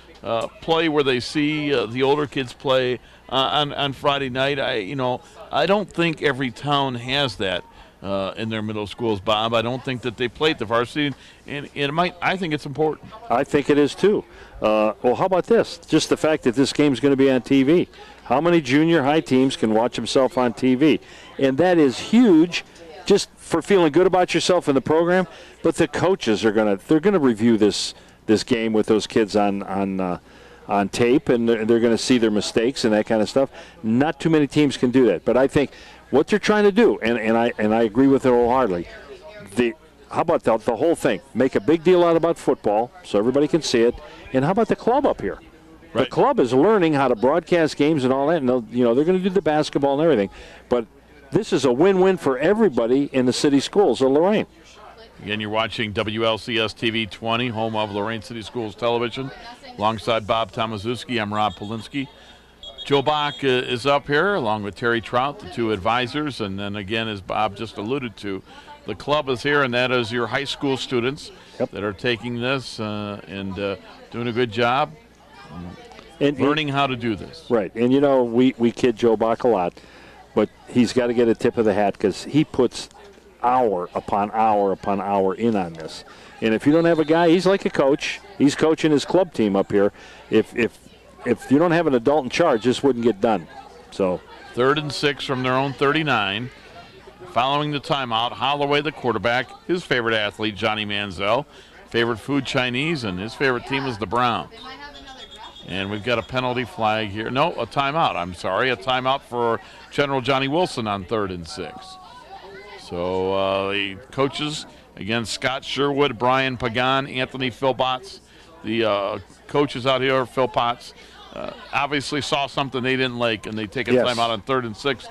play where they see the older kids play on Friday night. I don't think every town has that in their middle schools, Bob. I don't think that they play at the varsity, and I think it's important. I think it is too. Well, how about this? Just the fact that this game's going to be on TV. How many junior high teams can watch themselves on TV? And that is huge, just for feeling good about yourself in the program. But the coaches they're going to review this game with those kids on tape, and they're going to see their mistakes and that kind of stuff. Not too many teams can do that. But I think what they're trying to do, and I agree with it wholeheartedly. How about the whole thing? Make a big deal out about football so everybody can see it. And how about the club up here? Right. The club is learning how to broadcast games and all that, and they're going to do the basketball and everything. But this is a win-win for everybody in the city schools of Lorain. Again, you're watching WLCS TV 20, home of Lorain City Schools Television. Alongside Bob Tomaszewski, I'm Rob Polinsky. Joe Bach is up here along with Terry Trout, the two advisors. And then again, as Bob just alluded to, the club is here, and that is your high school students that are taking this and doing a good job and learning how to do this. Right. And, we kid Joe Bach a lot, but he's got to get a tip of the hat because he puts hour upon hour upon hour in on this. And if you don't have a guy, he's like a coach. He's coaching his club team up here. If you don't have an adult in charge, this wouldn't get done. So 3rd and 6 from their own 39. Following the timeout, Holloway, the quarterback, his favorite athlete, Johnny Manziel, favorite food Chinese, and his favorite team is the Browns. And we've got a penalty flag here. No, a timeout. I'm sorry, a timeout for General Johnnie Wilson on 3rd and 6. So the coaches, again, Scott Sherwood, Brian Pagan, Anthony Philpotts. The coaches out here, Philpotts, obviously saw something they didn't like, and they take a timeout on 3rd and 6.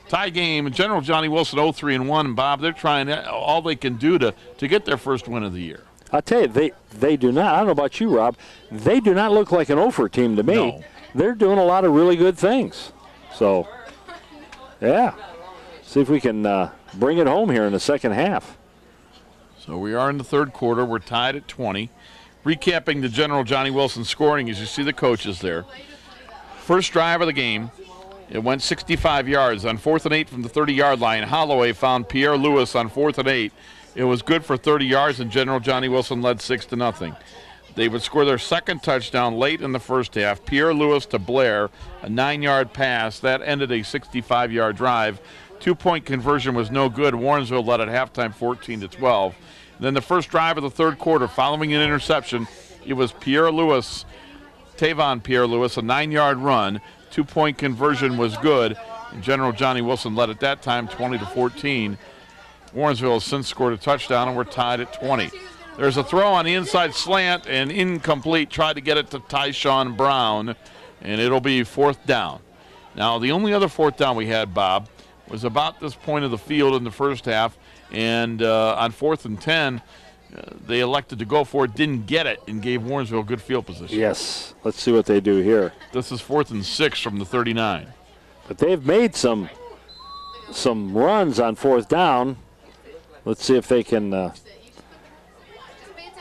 Tie game, General Johnny Wilson 0-3-1. And Bob, they're trying all they can do to get their first win of the year. I'll tell you, they do not. I don't know about you, Rob. They do not look like an Ophir team to me. No. They're doing a lot of really good things. So, yeah. See if we can bring it home here in the second half. So we are in the third quarter. We're tied at 20. Recapping the General Johnny Wilson scoring as you see the coaches there. First drive of the game, it went 65 yards. On 4th and 8 from the 30-yard line, Holloway found Pierre Lewis on 4th and 8. It was good for 30 yards, and General Johnny Wilson led 6-0. They would score their second touchdown late in the first half. Pierre Lewis to Blair, a 9-yard pass. That ended a 65-yard drive. 2-point conversion was no good. Warrensville led at halftime 14-12. Then the first drive of the third quarter, following an interception, it was Pierre Lewis, Tavon Pierre Lewis, a 9-yard run. 2-point conversion was good. And General Johnny Wilson led at that time 20-14. Warrensville has since scored a touchdown, and we're tied at 20. There's a throw on the inside slant and incomplete. Tried to get it to Tyshawn Brown, and it'll be 4th down. Now, the only other 4th down we had, Bob, was about this point of the field in the first half, and on 4th and 10, they elected to go for it, didn't get it, and gave Warrensville good field position. Yes. Let's see what they do here. This is 4th and 6 from the 39. But they've made some runs on 4th down. Let's see if they can.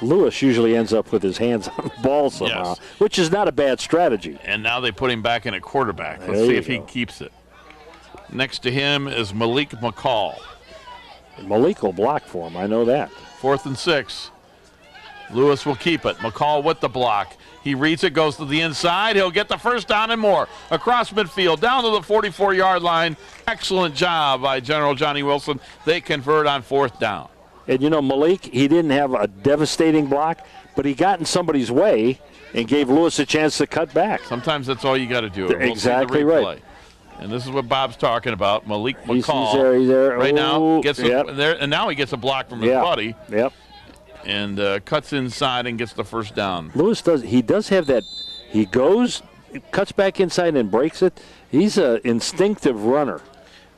Lewis usually ends up with his hands on the ball somehow, yes, which is not a bad strategy. And now they put him back in at quarterback. Let's see if he keeps it. Next to him is Malik McCall. Malik will block for him, I know that. 4th and 6. Lewis will keep it. McCall with the block. He reads it, goes to the inside. He'll get the first down and more. Across midfield, down to the 44-yard line. Excellent job by General Johnny Wilson. They convert on 4th down. And, you know, Malik, he didn't have a devastating block, but he got in somebody's way and gave Lewis a chance to cut back. Sometimes that's all you got to do. Exactly right. And this is what Bob's talking about. Malik McCall. He's there. Right now, gets yep. there, and now he gets a block from his buddy. Yep. And cuts inside and gets the first down. Lewis does have that. He goes, cuts back inside and breaks it. He's an instinctive runner.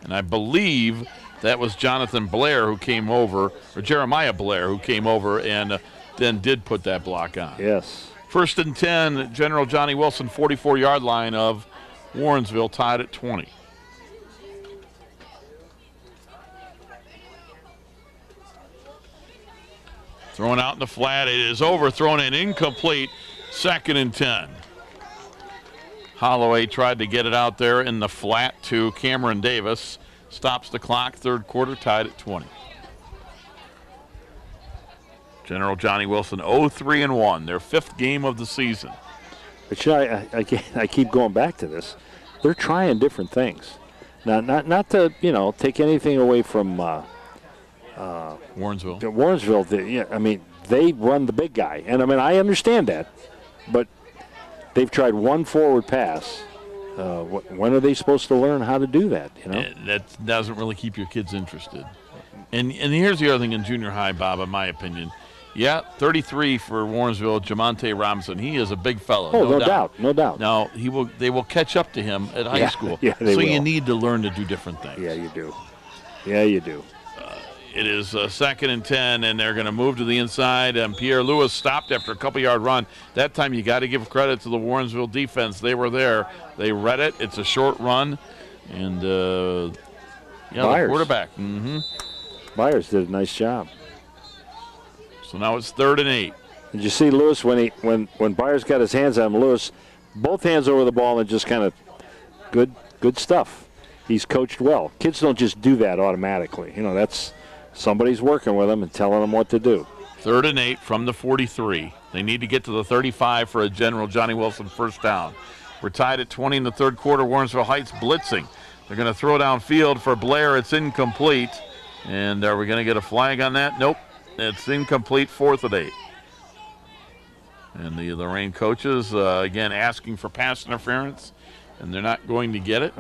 And I believe that was Jonathan Blair who came over, or Jeremiah Blair who came over and then did put that block on. Yes. 1st and 10, General Johnny Wilson, 44-yard line of Warrensville, tied at 20. Thrown out in the flat. It is overthrown and incomplete. 2nd and 10. Holloway tried to get it out there in the flat to Cameron Davis. Stops the clock. Third quarter, tied at 20. General Johnny Wilson 0-3-1, their 5th game of the season. But you know, I keep going back to this. They're trying different things. Now, not to take anything away from Warrensville. Warrensville. They run the big guy, and I understand that, but they've tried one forward pass. When are they supposed to learn how to do that? That doesn't really keep your kids interested. And here's the other thing in junior high, Bob, in my opinion. Yeah, 33 for Warrensville, Jamonte Robinson. He is a big fellow. Oh, no doubt. Now they will catch up to him at high school. Yeah, they will. You need to learn to do different things. Yeah, you do. It is 2nd and 10, and they're going to move to the inside. And Pierre Lewis stopped after a couple-yard run. That time you got to give credit to the Warrensville defense. They were there. They read it. It's a short run, and the quarterback. Mm-hmm. Myers did a nice job. So now it's 3rd and 8. Did you see Lewis when Byers got his hands on him? Lewis, both hands over the ball and just kind of good stuff. He's coached well. Kids don't just do that automatically. That's somebody's working with them and telling them what to do. 3rd and 8 from the 43. They need to get to the 35 for a General Johnny Wilson first down. We're tied at 20 in the third quarter. Warrensville Heights blitzing. They're going to throw downfield for Blair. It's incomplete. And are we going to get a flag on that? Nope. It's incomplete. 4th and 8. And the Lorain coaches, again, asking for pass interference, and they're not going to get it.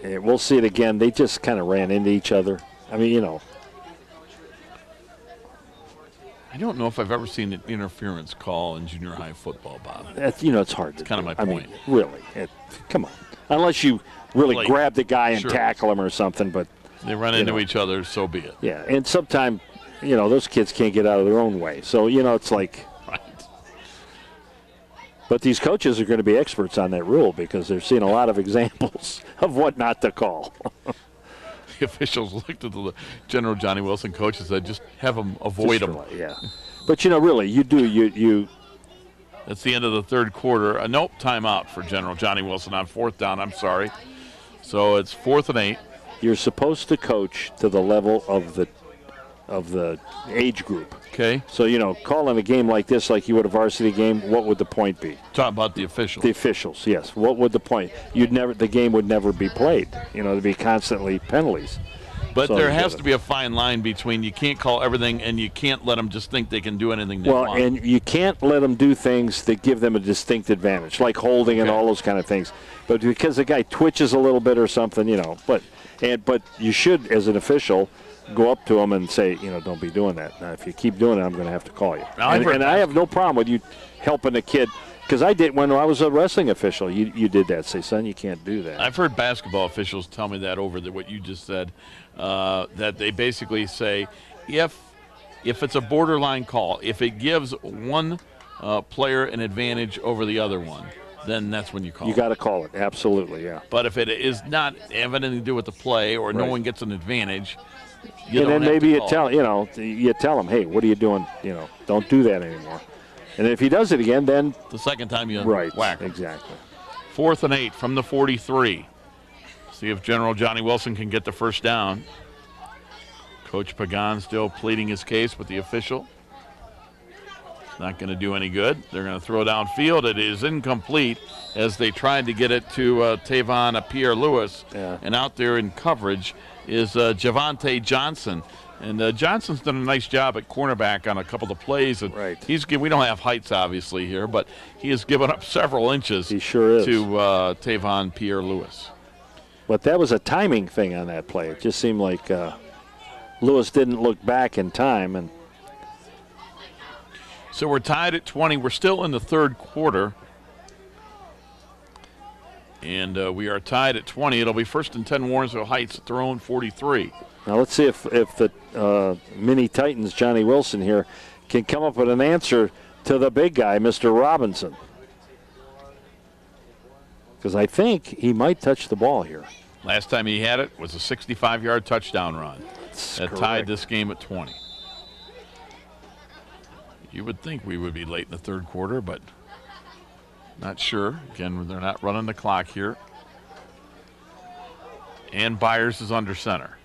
We'll see it again. They just kind of ran into each other. I don't know if I've ever seen an interference call in junior high football, Bob. That's, it's hard to kind of my I point. mean, really, come on. Unless you really grab the guy and Sure. tackle him or something, but They run into each other, so be it. yeah. And sometimes, those kids can't get out of their own way. So it's like. Right. But these coaches are going to be experts on that rule because they're seeing a lot of examples of what not to call. The officials looked at the General Johnny Wilson coach and said, just have them avoid them. Yeah. But, really, you That's the end of the third quarter. Nope, timeout for General Johnny Wilson on fourth down. I'm sorry. So it's 4th and 8. You're supposed to coach to the level of the age group. Okay. So, calling a game like this like you would a varsity game, what would the point be? Talk about the officials. The officials, yes. What would the point? The game would never be played. There'd be constantly penalties. But So there has to be a fine line between you can't call everything and you can't let them just think they can do anything they want. Well, and you can't let them do things that give them a distinct advantage, like holding and all those kind of things. But because the guy twitches a little bit or something, but you should, as an official, go up to him and say, don't be doing that. Now, if you keep doing it, I'm going to have to call you. And I have no problem with you helping a kid, because I did when I was a wrestling official. You did that. Say, son, you can't do that. I've heard basketball officials tell me that over what you just said, that they basically say if it's a borderline call, if it gives one player an advantage over the other one, then that's when you call it. You got to call it, absolutely, yeah. But if it is not have anything to do with the play or no one gets an advantage, and then maybe you tell them, hey, what are you doing? Don't do that anymore. And if he does it again, then the second time you whack him. Exactly. 4th and 8 from the 43. See if General Johnny Wilson can get the first down. Coach Pagan still pleading his case with the official. Not going to do any good. They're going to throw downfield. It is incomplete as they tried to get it to Tavon Pierre-Lewis. Yeah. And out there in coverage is Javante Johnson. And Johnson's done a nice job at cornerback on a couple of plays. And right. We don't have heights, obviously, here, but he has given up several inches he sure is. to Tavon Pierre-Lewis. But that was a timing thing on that play. It just seemed like Lewis didn't look back in time. And so we're tied at 20. We're still in the third quarter. And we are tied at 20. It'll be 1st and 10 Warrensville Heights at their own 43. Now let's see if the mini Titans, Johnny Wilson here, can come up with an answer to the big guy, Mr. Robinson. Because I think he might touch the ball here. Last time he had it was a 65-yard touchdown run. That tied this game at 20. You would think we would be late in the third quarter, but not sure. Again, they're not running the clock here. And Byers is under center.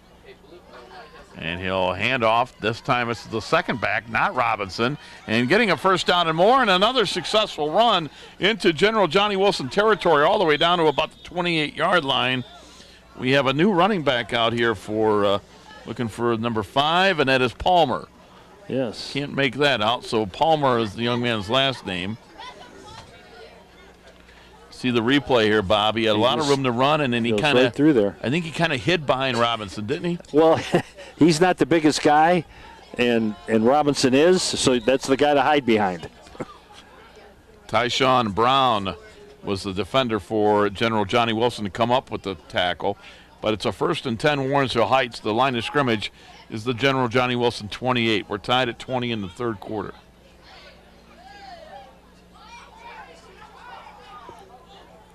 And he'll hand off. This time it's the second back, not Robinson. And getting a first down and more, and another successful run into General Johnny Wilson territory all the way down to about the 28-yard line. We have a new running back out here for looking for number 5, and that is Palmer. Yes. Can't make that out, so Palmer is the young man's last name. See the replay here, Bob. He had a lot of room to run, and then he kind of right through there. I think he kind of hid behind Robinson, didn't he? Well, he's not the biggest guy, and Robinson is, so that's the guy to hide behind. Tyshawn Brown was the defender for General Johnny Wilson to come up with the tackle, but it's a 1st and 10 Warrensville Heights. The line of scrimmage is the General Johnny Wilson 28. We're tied at 20 in the third quarter.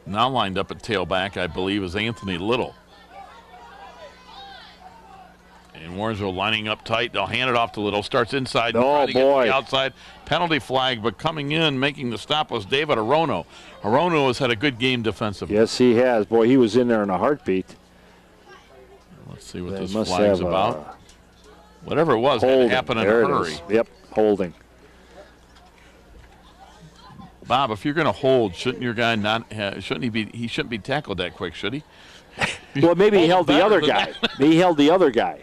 Now lined up at tailback, I believe, is Anthony Little. And Warrensville lining up tight. They'll hand it off to Little. Starts inside. Oh, boy. The outside. Penalty flag, but coming in, making the stop was David Arono. Arono has had a good game defensively. Yes, he has. Boy, he was in there in a heartbeat. Let's see what this flag's about. Whatever it was, holding. It happened in a hurry. Yep, holding. Bob, if you're going to hold, shouldn't your guy not? Shouldn't he be? He shouldn't be tackled that quick, should he? Well, maybe he held the other guy. He held the other guy.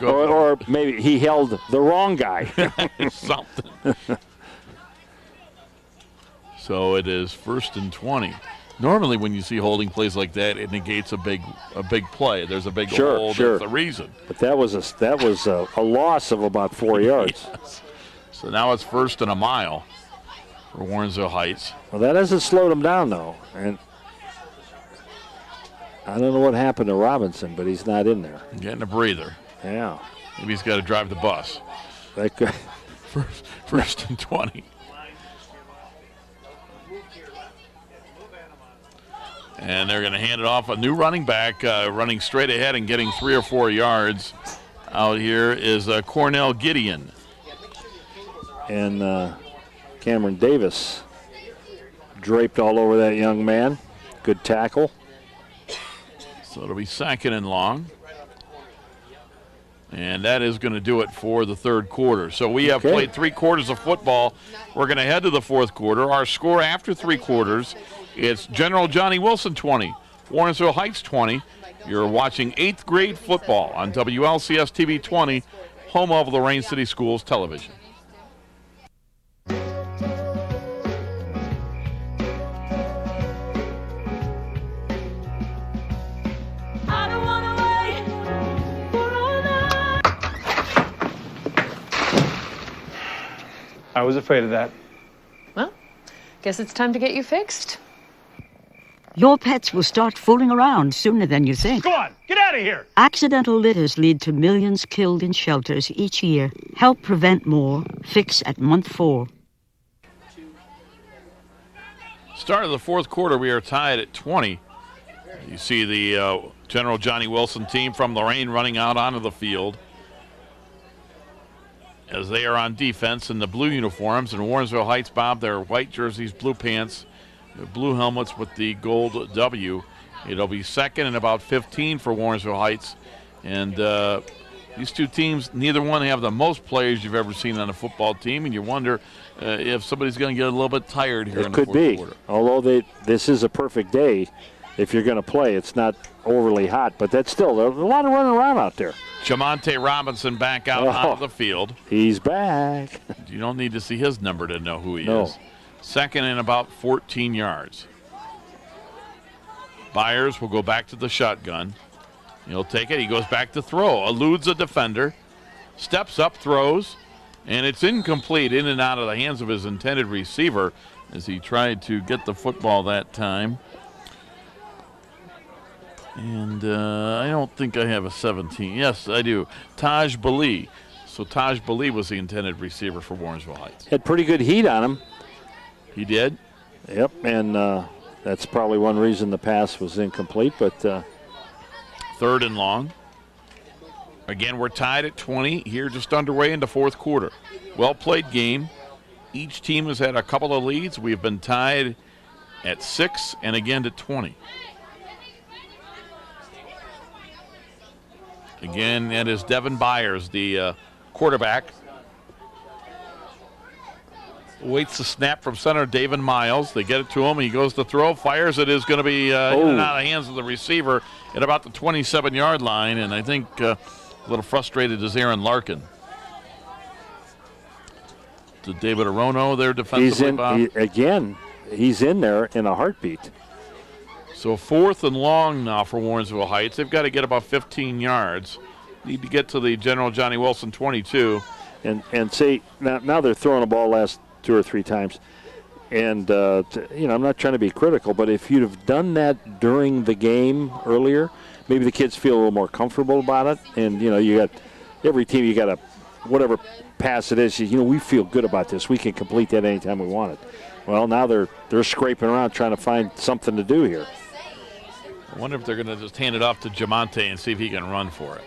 Or maybe he held the wrong guy. Something. So it is 1st and 20. Normally, when you see holding plays like that, it negates a big play. There's a big hold. Sure. That's the reason. But that was a loss of about 4 yards. Yes. So now it's 1st and a mile for Warrensville Heights. Well, that hasn't slowed them down, though. And I don't know what happened to Robinson, but he's not in there. Getting a breather. Yeah. Maybe he's got to drive the bus. That could. First and 20. And they're going to hand it off. A new running back running straight ahead and getting 3 or 4 yards out here is Cornell Gideon. And Cameron Davis draped all over that young man. Good tackle. So it'll be 2nd and long. And that is going to do it for the 3rd quarter. So we have played 3 quarters of football. We're going to head to the 4th quarter. Our score after 3 quarters, it's General Johnnie Wilson 20, Warrensville Heights 20. You're watching 8th grade football on WLCS TV 20, home of Lorain City Schools Television. I was afraid of that. Well, guess it's time to get you fixed. Your pets will start fooling around sooner than you think. Go on, get out of here! Accidental litters lead to millions killed in shelters each year. Help prevent more. Fix at month 4. Start of the 4th quarter, we are tied at 20. You see the General Johnnie Wilson team from Lorain running out onto the field as they are on defense in the blue uniforms. And Warrensville Heights, Bob, their white jerseys, blue pants, blue helmets with the gold W. It'll be 2nd and about 15 for Warrensville Heights. And these two teams, neither one have the most players you've ever seen on a football team, and you wonder if somebody's going to get a little bit tired here in the 4th quarter. It could be, although this is a perfect day if you're going to play. It's not overly hot, but that's still, there's a lot of running around out there. Jamonte Robinson back out onto the field. He's back. You don't need to see his number to know who he is. 2nd and about 14 yards. Byers will go back to the shotgun. He'll take it. He goes back to throw. Eludes a defender. Steps up, throws. And it's incomplete, in and out of the hands of his intended receiver as he tried to get the football that time. And I don't think I have a 17. Yes, I do. Taj Bali. So Taj Bali was the intended receiver for Warrensville Heights. Had pretty good heat on him. He did? Yep, and that's probably one reason the pass was incomplete. But 3rd and long. Again, we're tied at 20 here, just underway into 4th quarter. Well-played game. Each team has had a couple of leads. We've been tied at 6 and again at 20. Again, that is Devin Byers, the quarterback. Waits the snap from center, David Miles. They get it to him. He goes to throw, fires it. Is going to be in and out of the hands of the receiver at about the 27-yard line. And I think a little frustrated is Aaron Larkin. To David Arono, their defensive he's in there in a heartbeat. So 4th and long now for Warrensville Heights. They've got to get about 15 yards. Need to get to the General Johnnie Wilson 22. And see, now they're throwing the ball last 2 or 3 times. And, I'm not trying to be critical, but if you'd have done that during the game earlier, maybe the kids feel a little more comfortable about it. And, you got every team, you got a whatever pass it is, we feel good about this. We can complete that anytime we want it. Well, now they're scraping around trying to find something to do here. I wonder if they're going to just hand it off to Jamonte and see if he can run for it.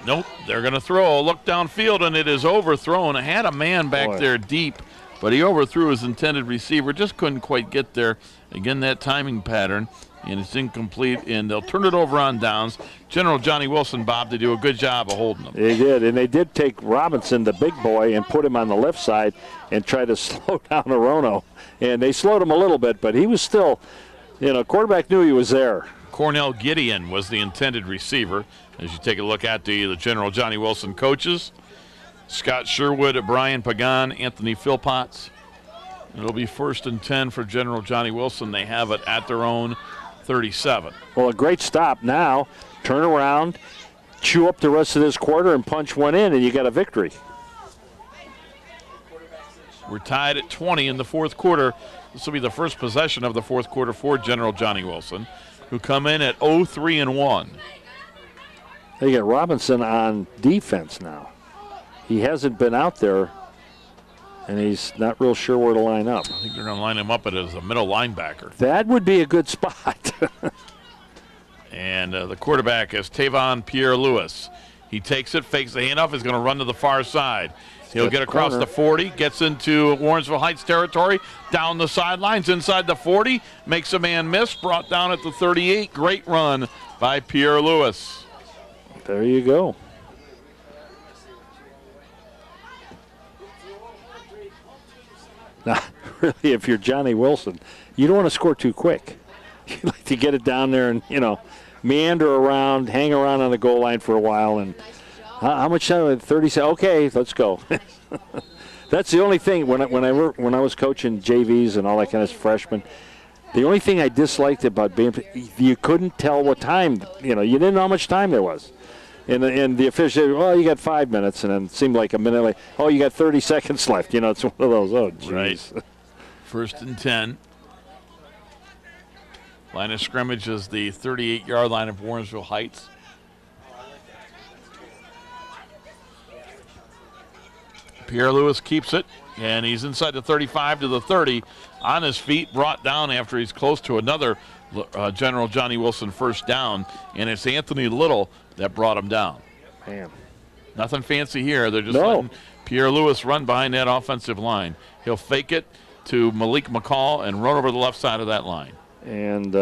Nope, they're going to throw. Look downfield, and it is overthrown. It had a man back there deep, but he overthrew his intended receiver. Just couldn't quite get there. Again, that timing pattern, and it's incomplete, and they'll turn it over on downs. General Johnnie Wilson, Bob, they do a good job of holding them. They did, and they did take Robinson, the big boy, and put him on the left side and try to slow down Arono. And they slowed him a little bit, but he was still, quarterback knew he was there. Cornell Gideon was the intended receiver. As you take a look at the General Johnnie Wilson coaches, Scott Sherwood, Brian Pagan, Anthony Philpotts, It'll be 1st and 10 for General Johnny Wilson. They have it at their own 37. Well, a great stop now. Turn around, chew up the rest of this quarter, and punch one in, and you got a victory. We're tied at 20 in the fourth quarter. This will be the first possession of the fourth quarter for General Johnny Wilson, who come in at 0-3-1. They get Robinson on defense now. He hasn't been out there, and he's not real sure where to line up. I think they're going to line him up as a middle linebacker. That would be a good spot. And the quarterback is Tavon Pierre-Louis. He takes it, fakes the handoff, is going to run to the far side. He'll get across the 40, gets into Warrensville Heights territory, down the sidelines, inside the 40, makes a man miss, brought down at the 38. Great run by Pierre-Louis. There you go. Now, really, if you're Johnny Wilson, you don't want to score too quick. You like to get it down there and, meander around, hang around on the goal line for a while. And how much time? 30 seconds. Okay, let's go. That's the only thing. When I was coaching JVs and all that kind of freshmen, the only thing I disliked about being, you couldn't tell what time. You didn't know how much time there was. And the official, well, you got 5 minutes, and then it seemed like a minute later, oh, you got 30 seconds left. It's one of those, oh, geez. Right. 1st and 10. Line of scrimmage is the 38-yard line of Warrensville Heights. Pierre-Louis keeps it, and he's inside the 35 to the 30. On his feet, brought down after he's close to another General Johnny Wilson first down, and it's Anthony Little that brought him down. Man. Nothing fancy here. They're just letting Pierre-Louis run behind that offensive line. He'll fake it to Malik McCall and run over the left side of that line. And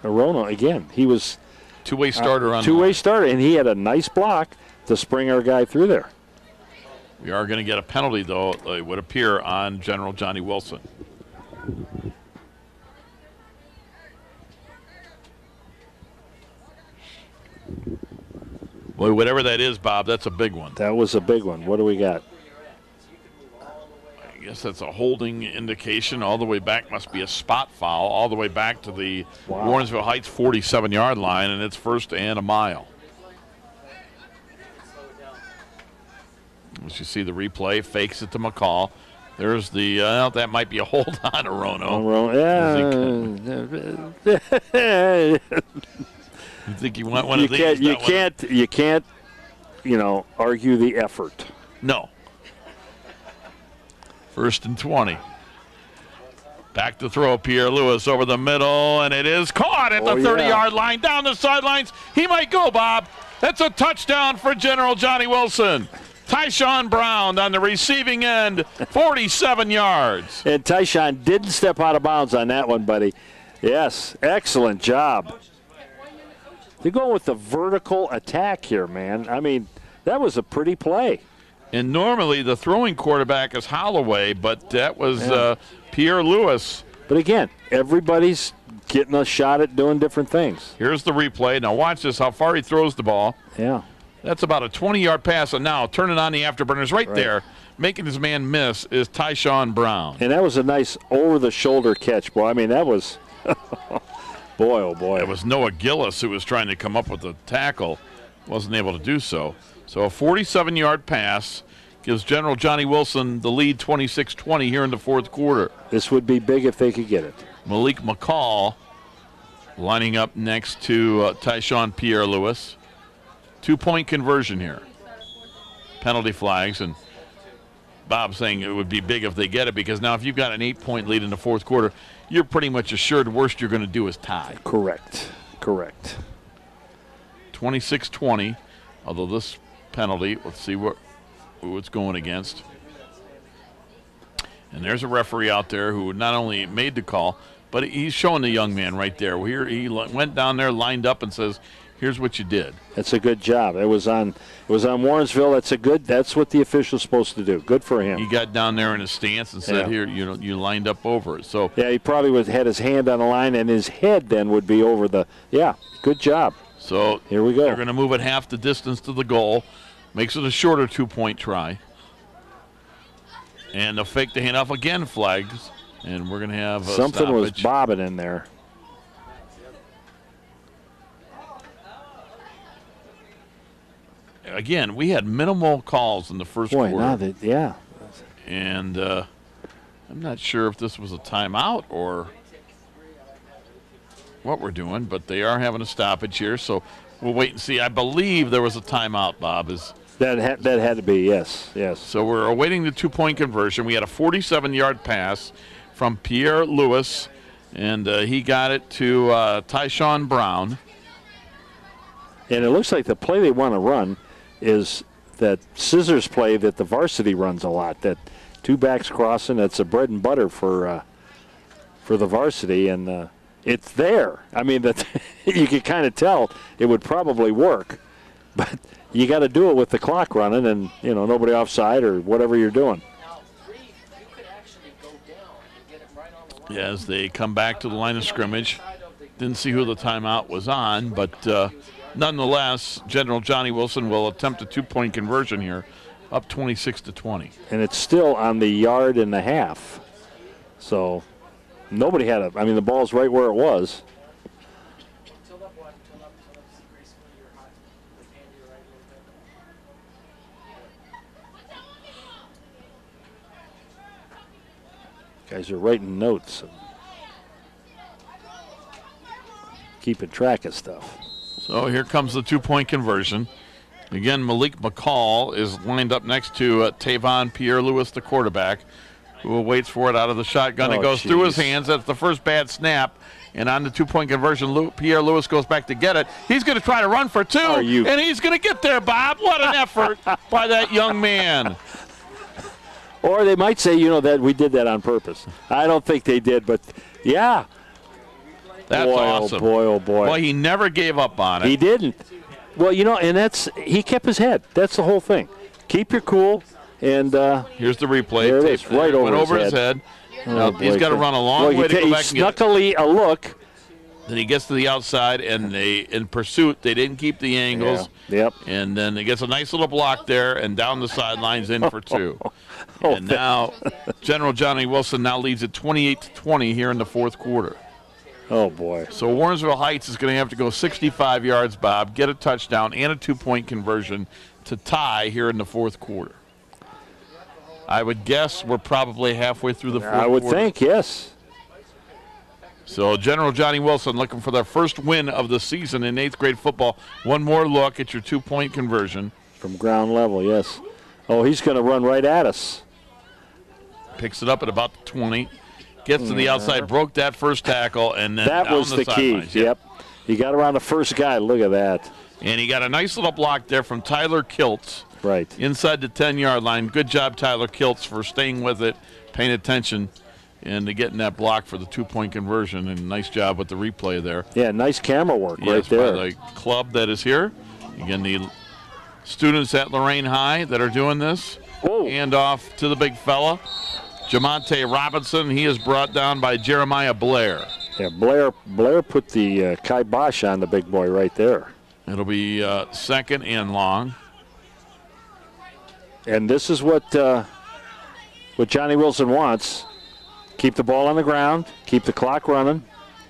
Arona, again, he was two-way starter on two-way starter, and he had a nice block to spring our guy through there. We are going to get a penalty, though, it would appear, on General Johnny Wilson. Boy, whatever that is, Bob, that's a big one. That was a big one. What do we got? I guess that's a holding indication. All the way back must be a spot foul, all the way back to the Warrensville Heights 47-yard line, and it's 1st and a mile. As you see the replay, fakes it to McCall. There's the, that might be a hold on Arono. Yeah. You think you want one of these? You can't, argue the effort. No. 1st and 20. Back to throw, Pierre-Louis over the middle, and it is caught at the 30-yard line, down the sidelines. He might go, Bob. That's a touchdown for General Johnny Wilson. Tyshawn Brown on the receiving end, 47 yards. And Tyshawn didn't step out of bounds on that one, buddy. Yes, excellent job. They're going with the vertical attack here, man. I mean, that was a pretty play. And normally the throwing quarterback is Holloway, but that was Pierre-Louis. But again, everybody's getting a shot at doing different things. Here's the replay. Now watch this, how far he throws the ball. Yeah. That's about a 20-yard pass, and now turning on the afterburners right there, making his man miss, is Tyshawn Brown. And that was a nice over-the-shoulder catch, boy. I mean, that was, boy, oh, boy. It was Noah Gillis who was trying to come up with the tackle, wasn't able to do so. So a 47-yard pass gives General Johnny Wilson the lead 26-20 here in the fourth quarter. This would be big if they could get it. Malik McCall lining up next to Tyshawn Pierre-Louis. 2-point conversion here. Penalty flags, and Bob saying it would be big if they get it, because now if you've got an 8-point lead in the fourth quarter, you're pretty much assured worst you're going to do is tie. Correct. 26-20, although this penalty, let's see who it's going against. And there's a referee out there who not only made the call, but he's showing the young man right there. Here he went down there, lined up, and says, here's what you did. That's a good job. It was on Warrensville. That's what the official's supposed to do. Good for him. He got down there in his stance and said, here, you lined up over it. So yeah, he probably would have had his hand on the line, and his head then would be over the, good job. So here we go. They're going to move it half the distance to the goal. Makes it a shorter 2-point try. And they'll fake the handoff again, flags. And we're going to have a something was stoppage. bobbing in there. Again, we had minimal calls in the first Boy, quarter. yeah. And I'm not sure if this was a timeout or what we're doing, but they are having a stoppage here, so we'll wait and see. I believe there was a timeout, Bob. That had to be, yes. So we're awaiting the 2-point conversion. We had a 47-yard pass from Pierre Lewis, and he got it to Tyshawn Brown. And it looks like the play they want to run is that scissors play that the varsity runs a lot, that two backs crossing. That's a bread and butter for the varsity, and it's there. I mean, that you can kind of tell it would probably work, but you got to do it with the clock running and, nobody offside or whatever you're doing. As they come back to the line of scrimmage. Didn't see who the timeout was on, but nonetheless, General Johnnie Wilson will attempt a 2-point conversion here, up 26-20. And it's still on the 1.5 yards. So nobody had the ball's right where it was. Guys are writing notes, keeping track of stuff. So here comes the 2-point conversion. Again, Malik McCall is lined up next to Tavon Pierre-Louis, the quarterback, who waits for it out of the shotgun. It goes through his hands. That's the first bad snap. And on the 2-point conversion, Pierre-Louis goes back to get it. He's going to try to run for 2, and he's going to get there, Bob. What an effort by that young man. Or they might say, that we did that on purpose. I don't think they did, but yeah. That's awesome. Oh, boy, oh, boy. Well, he never gave up on it. He didn't. Well, and he kept his head. That's the whole thing. Keep your cool. And here's the replay. There it is, right over his head. Oh, now, he's got to run a long way to go back and get it. Snuckily a look. Then he gets to the outside, and in pursuit, they didn't keep the angles. Yeah. Yep. And then he gets a nice little block there, and down the sidelines in for 2. And now General Johnnie Wilson now leads at 28-20 here in the fourth quarter. Oh, boy. So Warrensville Heights is going to have to go 65 yards, Bob, get a touchdown and a 2-point conversion to tie here in the fourth quarter. I would guess we're probably halfway through the fourth quarter. I would think, yes. So General Johnnie Wilson looking for their first win of the season in 8th grade football. One more look at your 2-point conversion. From ground level, yes. Oh, he's going to run right at us. Picks it up at about the 20. Gets to the outside, broke that first tackle, and then that down was the key. Sidelines. Yep. He got around the first guy. Look at that. And he got a nice little block there from Tyler Kiltz. Right. Inside the 10-yard line. Good job, Tyler Kiltz, for staying with it, paying attention, and getting that block for the 2-point conversion. And nice job with the replay there. Yeah, nice camera work right there. By the club that is here. Again, the students at Lorain High that are doing this. Whoa. Hand off to the big fella. Jamonte Robinson, he is brought down by Jeremiah Blair. Yeah, Blair put the kibosh on the big boy right there. It'll be second and long. And this is what Johnnie Wilson wants. Keep the ball on the ground, keep the clock running.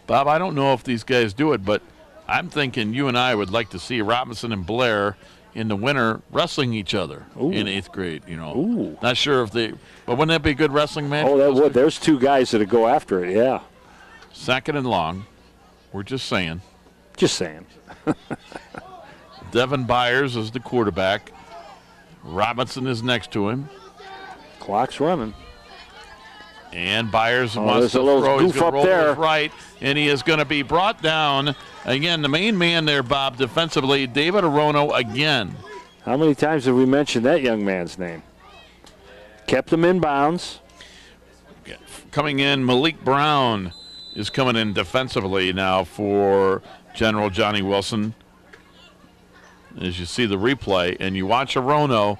Bob, I don't know if these guys do it, but I'm thinking you and I would like to see Robinson and Blair in the winter wrestling each other in 8th grade. Ooh. Not sure if they, but wouldn't that be a good wrestling match? Oh, that would. There's 2 guys that go after it, yeah. Second and long. We're just saying. Just saying. Devin Byers is the quarterback. Robinson is next to him. Clock's running. And Byers wants to throw. He's going to roll to his right, and he is going to be brought down. Again, the main man there, Bob, defensively, David Arono again. How many times have we mentioned that young man's name? Kept him in bounds. Coming in, Malik Brown is coming in defensively now for General Johnnie Wilson. As you see the replay, and you watch Arono,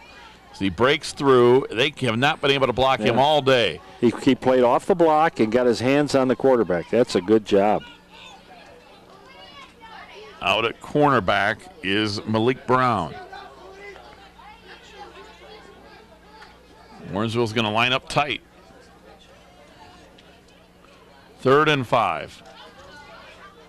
as he breaks through. They have not been able to block him all day. He played off the block and got his hands on the quarterback. That's a good job. Out at cornerback is Malik Brown. Warrensville's going to line up tight. 3rd and 5.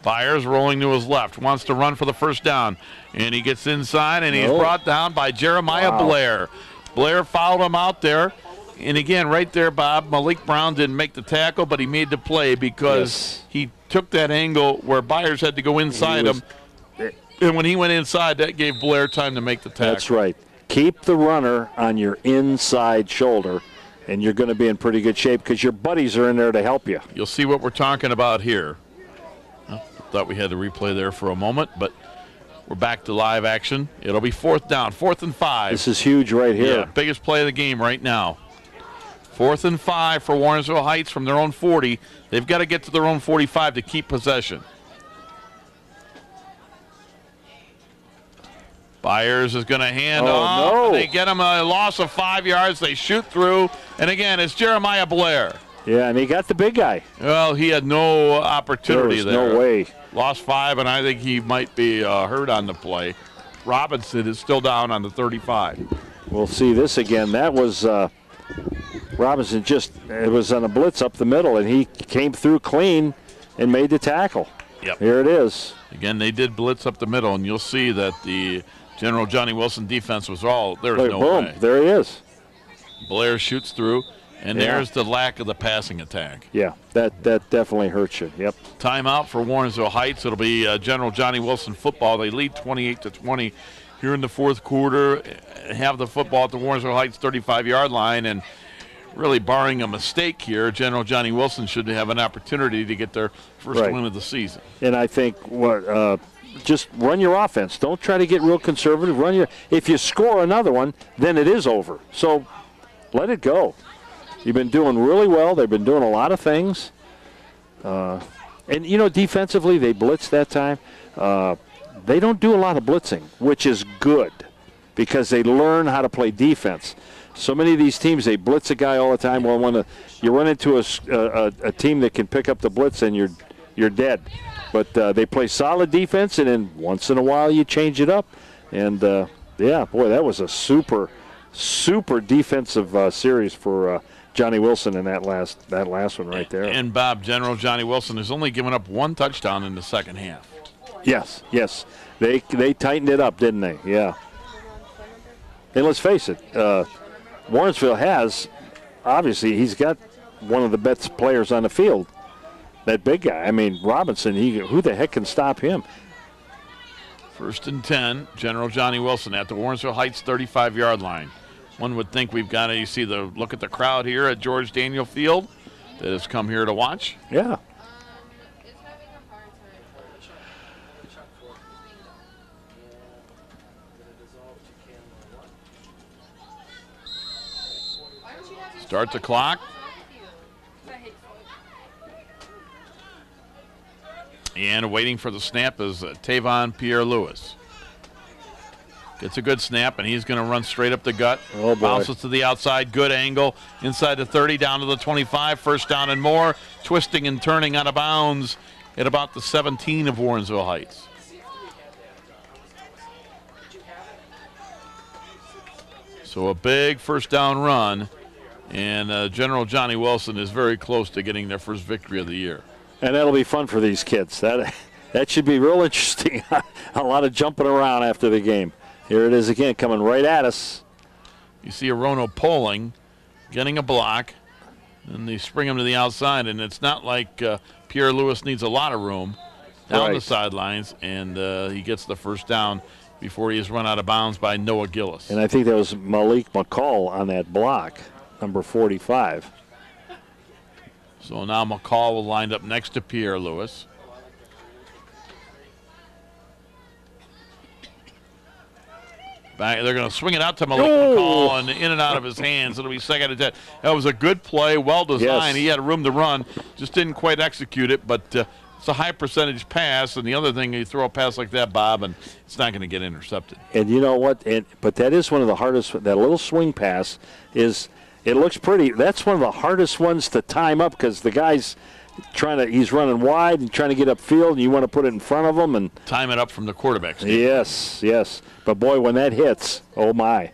Byers rolling to his left, wants to run for the first down, and he gets inside, and he's brought down by Jeremiah Blair. Blair fouled him out there, and again, right there, Bob, Malik Brown didn't make the tackle, but he made the play because he took that angle where Byers had to go inside him, and when he went inside, that gave Blair time to make the tackle. That's right. Keep the runner on your inside shoulder, and you're going to be in pretty good shape because your buddies are in there to help you. You'll see what we're talking about here. Thought we had to replay there for a moment, but we're back to live action. It'll be 4th down, 4th and 5. This is huge right here. Yeah, biggest play of the game right now. 4th and 5 for Warrensville Heights from their own 40. They've got to get to their own 45 to keep possession. Byers is going to hand off. No. They get him a loss of 5 yards. They shoot through, and again, it's Jeremiah Blair. Yeah, and he got the big guy. Well, he had no opportunity there. No way. Lost 5, and I think he might be hurt on the play. Robinson is still down on the 35. We'll see this again. That was Robinson it was on a blitz up the middle, and he came through clean and made the tackle. Yep. Here it is. Again, they did blitz up the middle, and you'll see that the General Johnnie Wilson defense was there's no boom, way. There he is. Blair shoots through. And there's the lack of the passing attack. Yeah, that definitely hurts you. Yep. Timeout for Warrensville Heights. It'll be General Johnnie Wilson football. They lead 28-20 here in the 4th quarter. Have the football at the Warrensville Heights 35-yard line, and really barring a mistake here, General Johnnie Wilson should have an opportunity to get their first win of the season. And I think just run your offense. Don't try to get real conservative. If you score another one, then it is over. So let it go. You've been doing really well. They've been doing a lot of things. And, defensively, they blitzed that time. They don't do a lot of blitzing, which is good because they learn how to play defense. So many of these teams, they blitz a guy all the time. Well, when you run into a team that can pick up the blitz, and you're dead. But they play solid defense, and then once in a while you change it up. And, that was a super defensive series for Johnnie Wilson in that last one right there. And Bob, General Johnnie Wilson has only given up 1 touchdown in the second half. Yes. They tightened it up, didn't they? Yeah. And let's face it, Warrensville has, obviously, he's got one of the best players on the field. That big guy. I mean, Robinson, who the heck can stop him? 1st and 10, General Johnnie Wilson at the Warrensville Heights 35-yard line. One would think we've got to, you see the look at the crowd here at George Daniel Field that has come here to watch. Yeah. Start the clock. And waiting for the snap is Tavon Pierre-Lewis. Gets a good snap, and he's going to run straight up the gut. Oh, boy. Bounces to the outside, good angle. Inside the 30, down to the 25, first down and more. Twisting and turning out of bounds at about the 17 of Warrensville Heights. So a big first down run, and General Johnnie Wilson is very close to getting their first victory of the year. And that'll be fun for these kids. That should be real interesting. A lot of jumping around after the game. Here it is again, coming right at us. You see Arono pulling, getting a block, and they spring him to the outside, and it's not like Pierre-Lewis needs a lot of room down the sidelines, and he gets the first down before he is run out of bounds by Noah Gillis. And I think that was Malik McCall on that block, number 45. So now McCall will line up next to Pierre-Lewis. Back, they're going to swing it out to Malik McCall and in and out of his hands. It'll be 2nd and 10. That was a good play, well designed. Yes. He had room to run, just didn't quite execute it, but it's a high percentage pass. And the other thing, you throw a pass like that, Bob, and it's not going to get intercepted. And you know what? But that is one of the hardest. That little swing pass is. It looks pretty. That's one of the hardest ones to time up because the guy's he's running wide and trying to get upfield, and you want to put it in front of him and time it up from the quarterback stand. Yes. But boy, when that hits, oh my.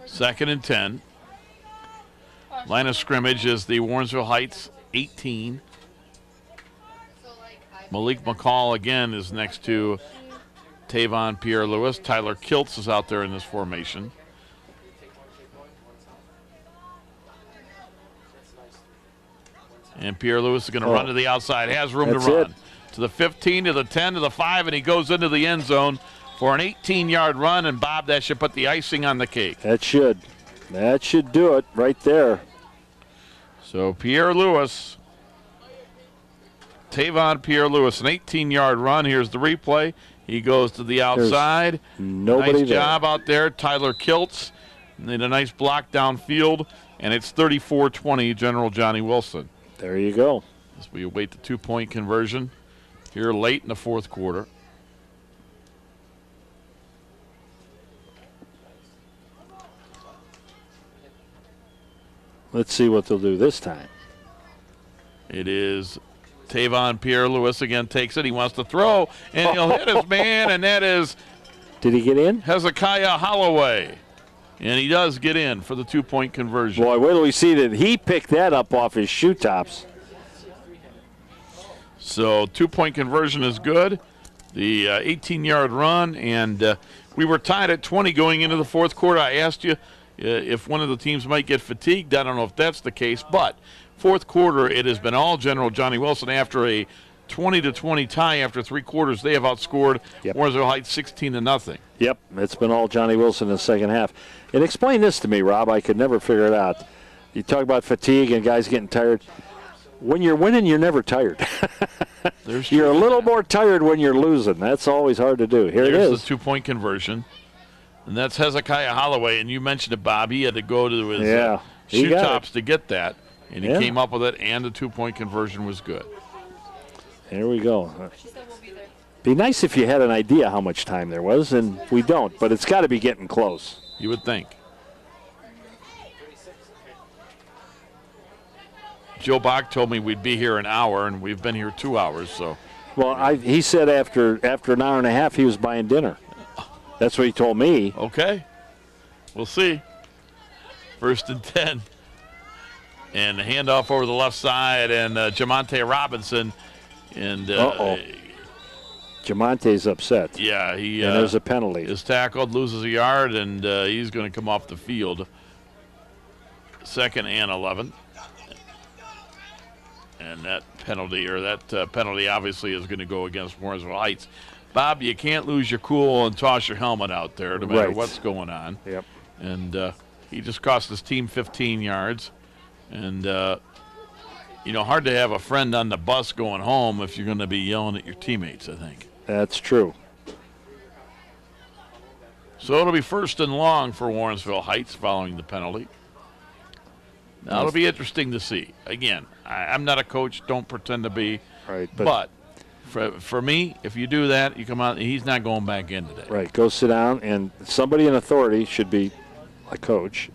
2nd and 10. Line of scrimmage is the Warrensville Heights 18. Malik McCall again is next to Tavon Pierre-Louis. Tyler Kiltz is out there in this formation. And Pierre-Louis is going to run to the outside. Has room to run. To the 15, to the 10, to the 5, and he goes into the end zone for an 18-yard run. And, Bob, that should put the icing on the cake. That should. That should do it right there. So Pierre-Louis, Tavon Pierre-Louis, an 18-yard run. Here's the replay. He goes to the outside. There's nobody nice there. Job out there. Tyler Kiltz made a nice block downfield, and it's 34-20 General Johnnie Wilson. There you go. As we await the two-point conversion here late in the fourth quarter. Let's see what they'll do this time. It is Tavon Pierre-Louis again takes it. He wants to throw, and he'll hit his man, and that is Did he get in? Hezekiah Holloway. And he does get in for the two-point conversion. Boy, wait till we see that he picked that up off his shoe tops. So two-point conversion is good. The 18-yard run, and we were tied at 20 going into the fourth quarter. I asked you if one of the teams might get fatigued. I don't know if that's the case, but fourth quarter, it has been all General Johnnie Wilson. After a 20-20 tie after three quarters, they have outscored Warrensville Heights 16-0. Yep, it's been all Johnnie Wilson in the second half. And explain this to me, Rob. I could never figure it out. You talk about fatigue and guys getting tired. When you're winning, you're never tired. You're a little more tired when you're losing. That's always hard to do. Here it is. There's the two-point conversion. And that's Hezekiah Holloway. And you mentioned it, Bob. He had to go to his shoe tops to get that. And he came up with it, and the two-point conversion was good. There we go. Be nice if you had an idea how much time there was, and we don't. But it's got to be getting close. You would think. Joe Bach told me we'd be here an hour, and we've been here 2 hours. So, well, he said after an hour and a half he was buying dinner. That's what he told me. Okay, we'll see. 1st and 10, and the handoff over the left side, and Jamonte Robinson, and Jamonte's upset. Yeah, and there's a penalty. Is tackled, loses a yard, and he's going to come off the field. 2nd and 11. And that penalty obviously is going to go against Warrensville Heights. Bob, you can't lose your cool and toss your helmet out there no matter what's going on. Yep. And he just cost his team 15 yards. And, hard to have a friend on the bus going home if you're going to be yelling at your teammates, I think. That's true. So it'll be 1st and long for Warrensville Heights following the penalty. Now, it'll be interesting to see. Again, I'm not a coach. Don't pretend to be. Right. But for me, if you do that, you come out, he's not going back in today. Right. Go sit down, and somebody in authority should be a coach,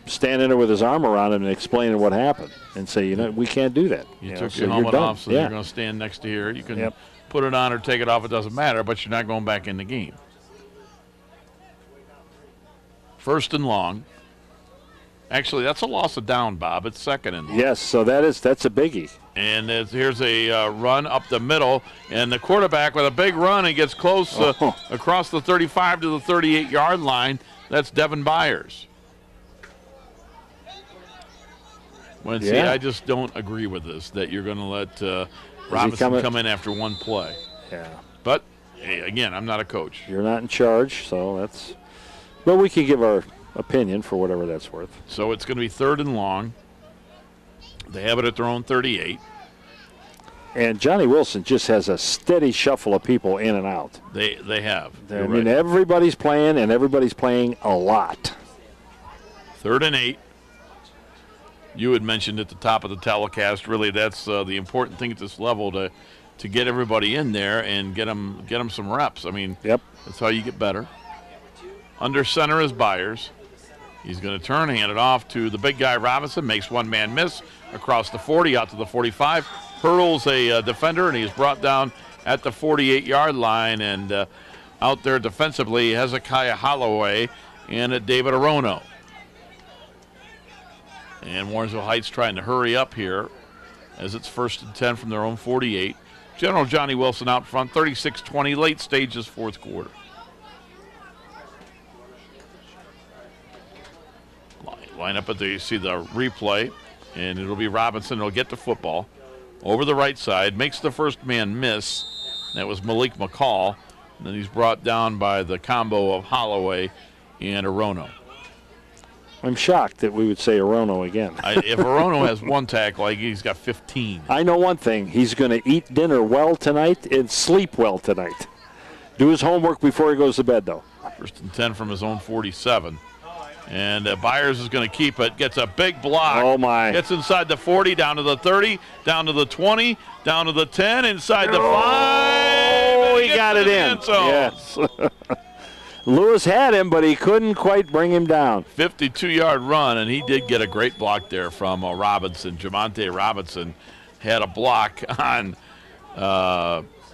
standing there with his arm around him and explaining what happened and say, we can't do that. You took your helmet off, so you're going to stand next to here. You can put it on or take it off. It doesn't matter, but you're not going back in the game. 1st and long. Actually, that's a loss of down, Bob. It's 2nd and long. Yes, so that's a biggie. And here's a run up the middle, and the quarterback with a big run, he gets close across the 35 to the 38-yard line. That's Devin Byers. I just don't agree with this, that you're going to let Robinson come in after one play. Yeah. But, hey, again, I'm not a coach. You're not in charge, so that's – but we can give our opinion for whatever that's worth. So it's going to be 3rd and long. They have it at their own 38. And Johnnie Wilson just has a steady shuffle of people in and out. They have. I mean, everybody's playing, and everybody's playing a lot. 3rd and 8. You had mentioned at the top of the telecast, really that's the important thing at this level to get everybody in there and get them some reps. I mean, that's how you get better. Under center is Byers. He's going to turn, hand it off to the big guy Robinson, makes one man miss across the 40 out to the 45, hurdles a defender, and he's brought down at the 48-yard line. And out there defensively, Hezekiah Holloway and David Arono. And Warrensville Heights trying to hurry up here as it's 1st and 10 from their own 48. General Johnny Wilson out front, 36-20, late stages, fourth quarter. Line up you see the replay, and it'll be Robinson who'll get the football. Over the right side, makes the first man miss. That was Malik McCall. And then he's brought down by the combo of Holloway and Arono. I'm shocked that we would say Arono again. If Arono has one tackle, he's got 15. I know one thing. He's going to eat dinner well tonight and sleep well tonight. Do his homework before he goes to bed, though. 1st and 10 from his own 47. And Byers is going to keep it. Gets a big block. Oh, my. Gets inside the 40, down to the 30, down to the 20, down to the 10, inside the 5. Oh, he got it in. Yes. Lewis had him, but he couldn't quite bring him down. 52-yard run, and he did get a great block there from Robinson. Jamonte Robinson had a block on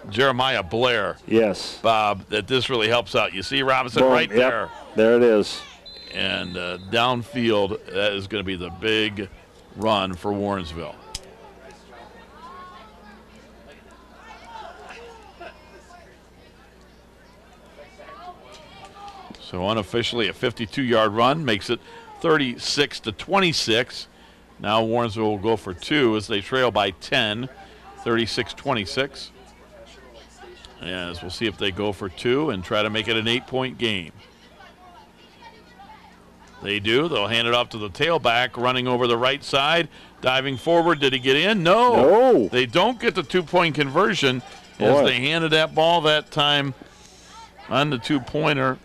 Jeremiah Blair. Yes. Bob, that this really helps out. You see Robinson Boom. right there. There it is. And downfield, that is going to be the big run for Warrensville. So unofficially a 52-yard run makes it 36-26. Now Warrensville will go for 2 as they trail by 10, 36-26. As we'll see if they go for 2 and try to make it an 8-point game. They do. They'll hand it off to the tailback, running over the right side, diving forward. Did he get in? No. They don't get the 2-point conversion as they handed that ball that time on the 2-pointer.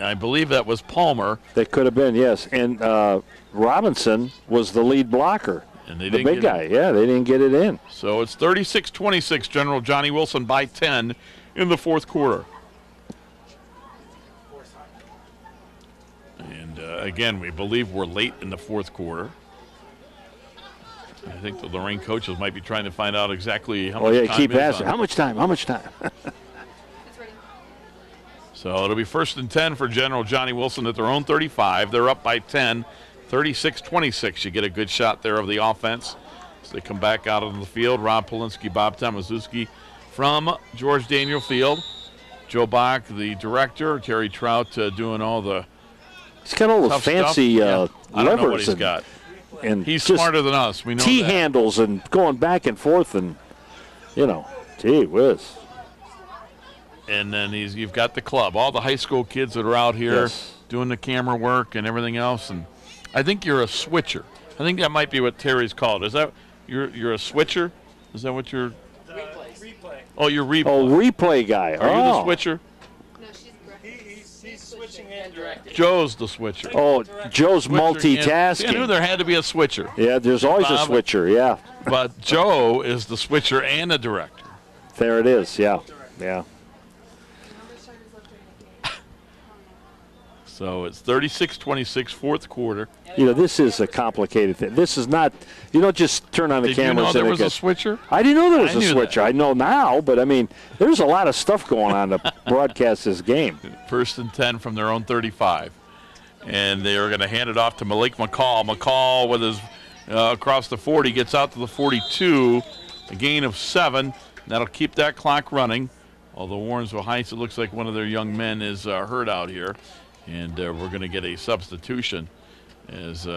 I believe that was Palmer. That could have been, yes. And Robinson was the lead blocker. And they the big guy. Yeah, they didn't get it in. So it's 36-26, General Johnny Wilson by 10 in the fourth quarter. And again, we believe we're late in the fourth quarter. I think the Lorain coaches might be trying to find out exactly how much time keep is asking. on. How much time? How much time? So it'll be 1st and 10 for General Johnny Wilson at their own 35. They're up by 10, 36-26. You get a good shot there of the offense as they come back out on the field. Rob Polinsky, Bob Tomaszewski from George Daniel Field. Joe Bach, the director. Terry Trout doing all the He's got all those fancy I don't know what levers he's got. And he's smarter than us. We know that. T-handles and going back and forth and, gee whiz. And then you've got the club, all the high school kids that are out here doing the camera work and everything else. And I think you're a switcher. I think that might be what Terry's called. Is that you're a switcher? Is that what you're? Replay. Oh, you're replay. Oh, replay guy. Are you the switcher? No, he's switching and directing. Joe's the switcher. Oh, Joe's multitasking. I knew there had to be a switcher. Yeah, there's always a switcher. Yeah. But Joe is the switcher and the director. There it is. Yeah. Yeah. So it's 36-26, fourth quarter. This is a complicated thing. This is not, you don't just turn on the cameras. Did you know there was a switcher? I didn't know there was a switcher. I know now, but there's a lot of stuff going on to broadcast this game. 1st and 10 from their own 35. And they are going to hand it off to Malik McCall. McCall with his across the 40 gets out to the 42, a gain of 7. That'll keep that clock running. Although Warrensville Heights, it looks like one of their young men is hurt out here. And we're going to get a substitution as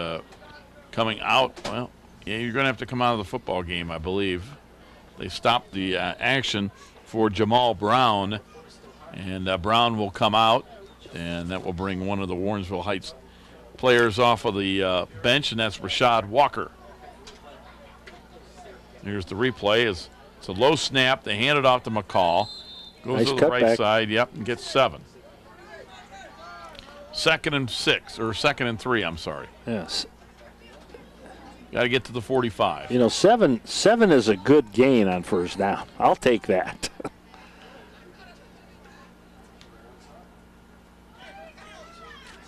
coming out. Well, you're going to have to come out of the football game, I believe. They stopped the action for Jamal Brown, and Brown will come out, and that will bring one of the Warrensville Heights players off of the bench, and that's Rashad Walker. Here's the replay. It's a low snap. They hand it off to McCall. Goes to the right side, and gets 7. 2nd and 6, or 2nd and 3, I'm sorry. Yes. Got to get to the 45. 7 is a good gain on first down. I'll take that.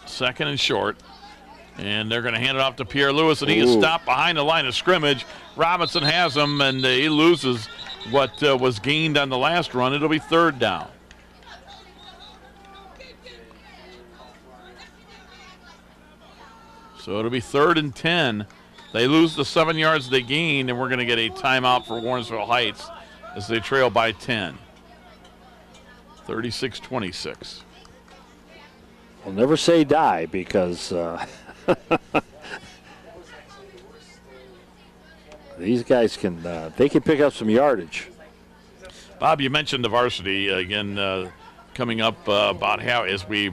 Second and short. And they're going to hand it off to Pierre Lewis, and he is stopped behind the line of scrimmage. Robinson has him, and he loses what was gained on the last run. It'll be 3rd down. So it'll be 3rd and 10. They lose the 7 yards they gained, and we're going to get a timeout for Warrensville Heights as they trail by 10. 36-26. I'll never say die because these guys can pick up some yardage. Bob, you mentioned the varsity again coming up about how as we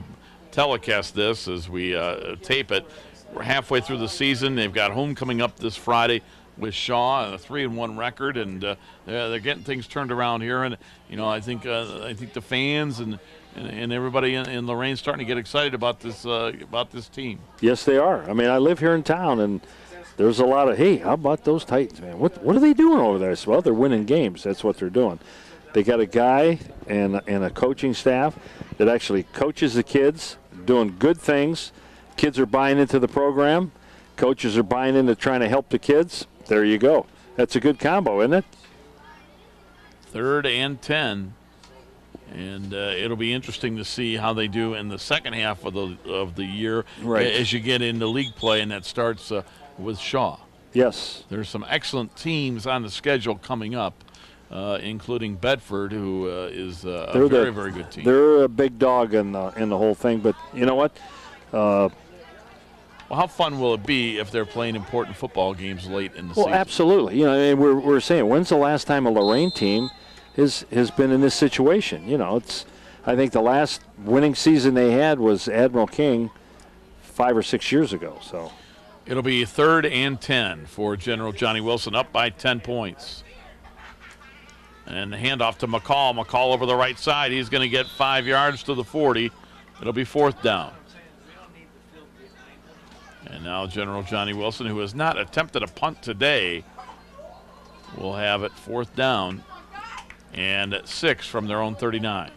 telecast this, as we tape it. We're halfway through the season. They've got homecoming up this Friday with Shaw, a 3-1 record, and they're getting things turned around here. And I think the fans and everybody in Lorain starting to get excited about this team. Yes, they are. I mean, I live here in town, and there's a lot of, hey, how about those Titans, man? What are they doing over there? I said, well, they're winning games. That's what they're doing. They got a guy and a coaching staff that actually coaches the kids, doing good things. Kids are buying into the program. Coaches are buying into trying to help the kids. There you go. That's a good combo, isn't it? 3rd and 10. And it'll be interesting to see how they do in the second half of the year as you get into league play, and that starts with Shaw. Yes. There's some excellent teams on the schedule coming up, including Bedford, who is a very, very good team. They're a big dog in the whole thing, but you know what? Well, how fun will it be if they're playing important football games late in the season? Well, absolutely. And we're saying, when's the last time a Lorain team has been in this situation? I think the last winning season they had was Admiral King 5 or 6 years ago. So it'll be 3rd and 10 for General Johnnie Wilson, up by 10 points. And the handoff to McCall. McCall over the right side. He's going to get 5 yards to the 40. It'll be 4th down. And now General Johnnie Wilson, who has not attempted a punt today, will have it 4th down and 6 from their own 39.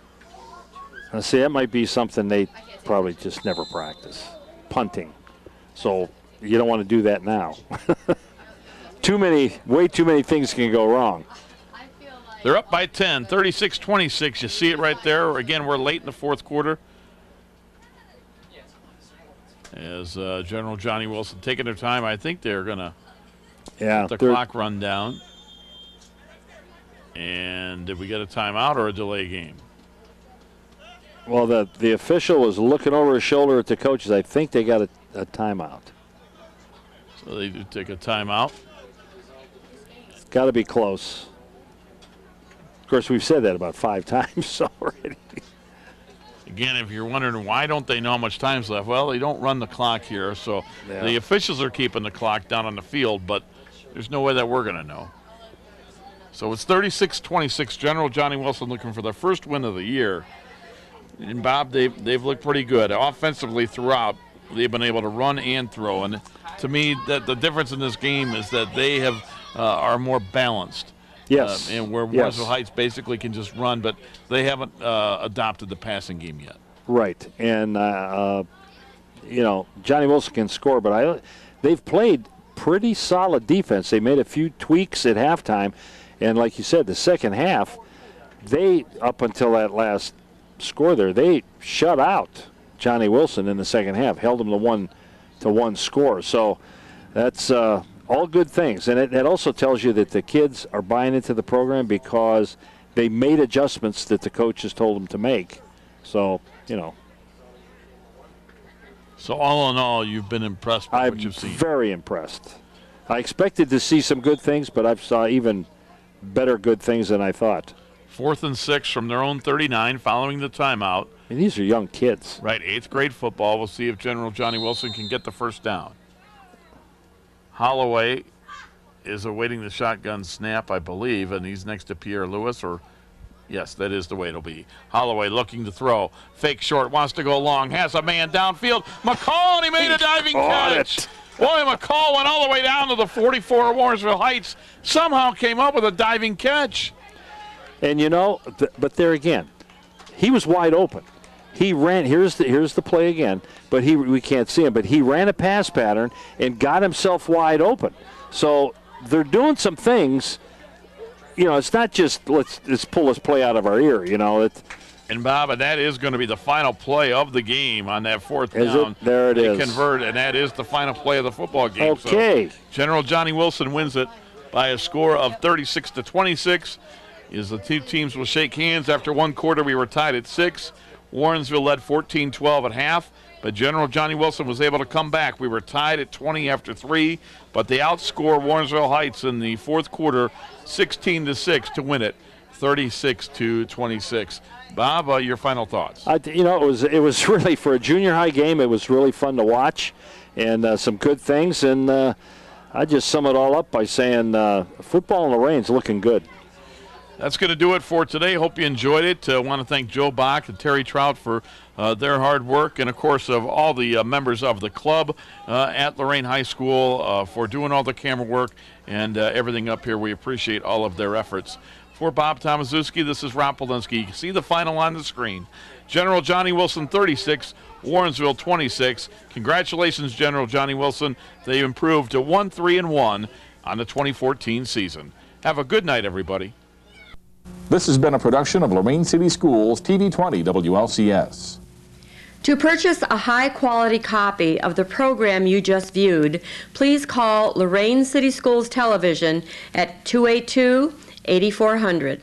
Now, see, that might be something they probably just never practice, punting. So you don't want to do that now. Way too many things can go wrong. They're up by 10, 36-26. You see it right there. Again, we're late in the 4th quarter. As General Johnnie Wilson taking their time, I think they're going to let the clock run down. And did we get a timeout or a delay game? Well, the official was looking over his shoulder at the coaches. I think they got a timeout. So they do take a timeout. It's got to be close. Of course, we've said that about 5 times already. Again, if you're wondering why don't they know how much time's left, well, they don't run the clock here, so the officials are keeping the clock down on the field, but there's no way that we're going to know. So it's 36-26. General Johnnie Wilson looking for their first win of the year. And, Bob, they've looked pretty good. Offensively throughout, they've been able to run and throw. And to me, that the difference in this game is that they are more balanced. Yes. And where Warrensville Heights basically can just run, but they haven't adopted the passing game yet. Right. And, Johnnie Wilson can score, but they've played pretty solid defense. They made a few tweaks at halftime. And like you said, the second half, they, up until that last score there, they shut out Johnnie Wilson in the second half, held them to one score. So that's all good things. And it also tells you that the kids are buying into the program because they made adjustments that the coaches told them to make. So, So all in all, you've been impressed by what you've seen. I'm very impressed. I expected to see some good things, but I saw even better good things than I thought. 4th and 6 from their own 39 following the timeout. And these are young kids. Right, 8th grade football. We'll see if General Johnnie Wilson can get the first down. Holloway is awaiting the shotgun snap, I believe, and he's next to Pierre Lewis, or yes, that is the way it'll be. Holloway looking to throw. Fake short, wants to go long, has a man downfield. McCall, and he made a diving catch. Boy, McCall went all the way down to the 44 of Warrensville Heights, somehow came up with a diving catch. And but there again, he was wide open. He ran, here's the play again, but we can't see him, but he ran a pass pattern and got himself wide open. So they're doing some things, it's not just let's pull this play out of our ear, And Bob, and that is going to be the final play of the game on that fourth Is down. it? There it they is. Convert, and that is the final play of the football game. Okay. So General Johnnie Wilson wins it by a score of 36-26. As the two teams will shake hands after one quarter, we were tied at 6. Warrensville led 14-12 at half, but General Johnnie Wilson was able to come back. We were tied at 20 after 3, but they outscored Warrensville Heights in the fourth quarter 16-6 to win it 36-26. Bob, your final thoughts? It was really, for a junior high game, it was really fun to watch, and some good things. And I just sum it all up by saying football in Lorain's looking good. That's going to do it for today. Hope you enjoyed it. I want to thank Joe Bach and Terry Trout for their hard work, and, of course, of all the members of the club at Lorain High School for doing all the camera work and everything up here. We appreciate all of their efforts. For Bob Tomaszewski, this is Rob Polinsky. You can see the final on the screen. General Johnnie Wilson 36, Warrensville 26. Congratulations, General Johnnie Wilson. They improved to 1-3-1 on the 2014 season. Have a good night, everybody. This has been a production of Lorain City Schools, TV 20 WLCS. To purchase a high-quality copy of the program you just viewed, please call Lorain City Schools Television at 282-8400.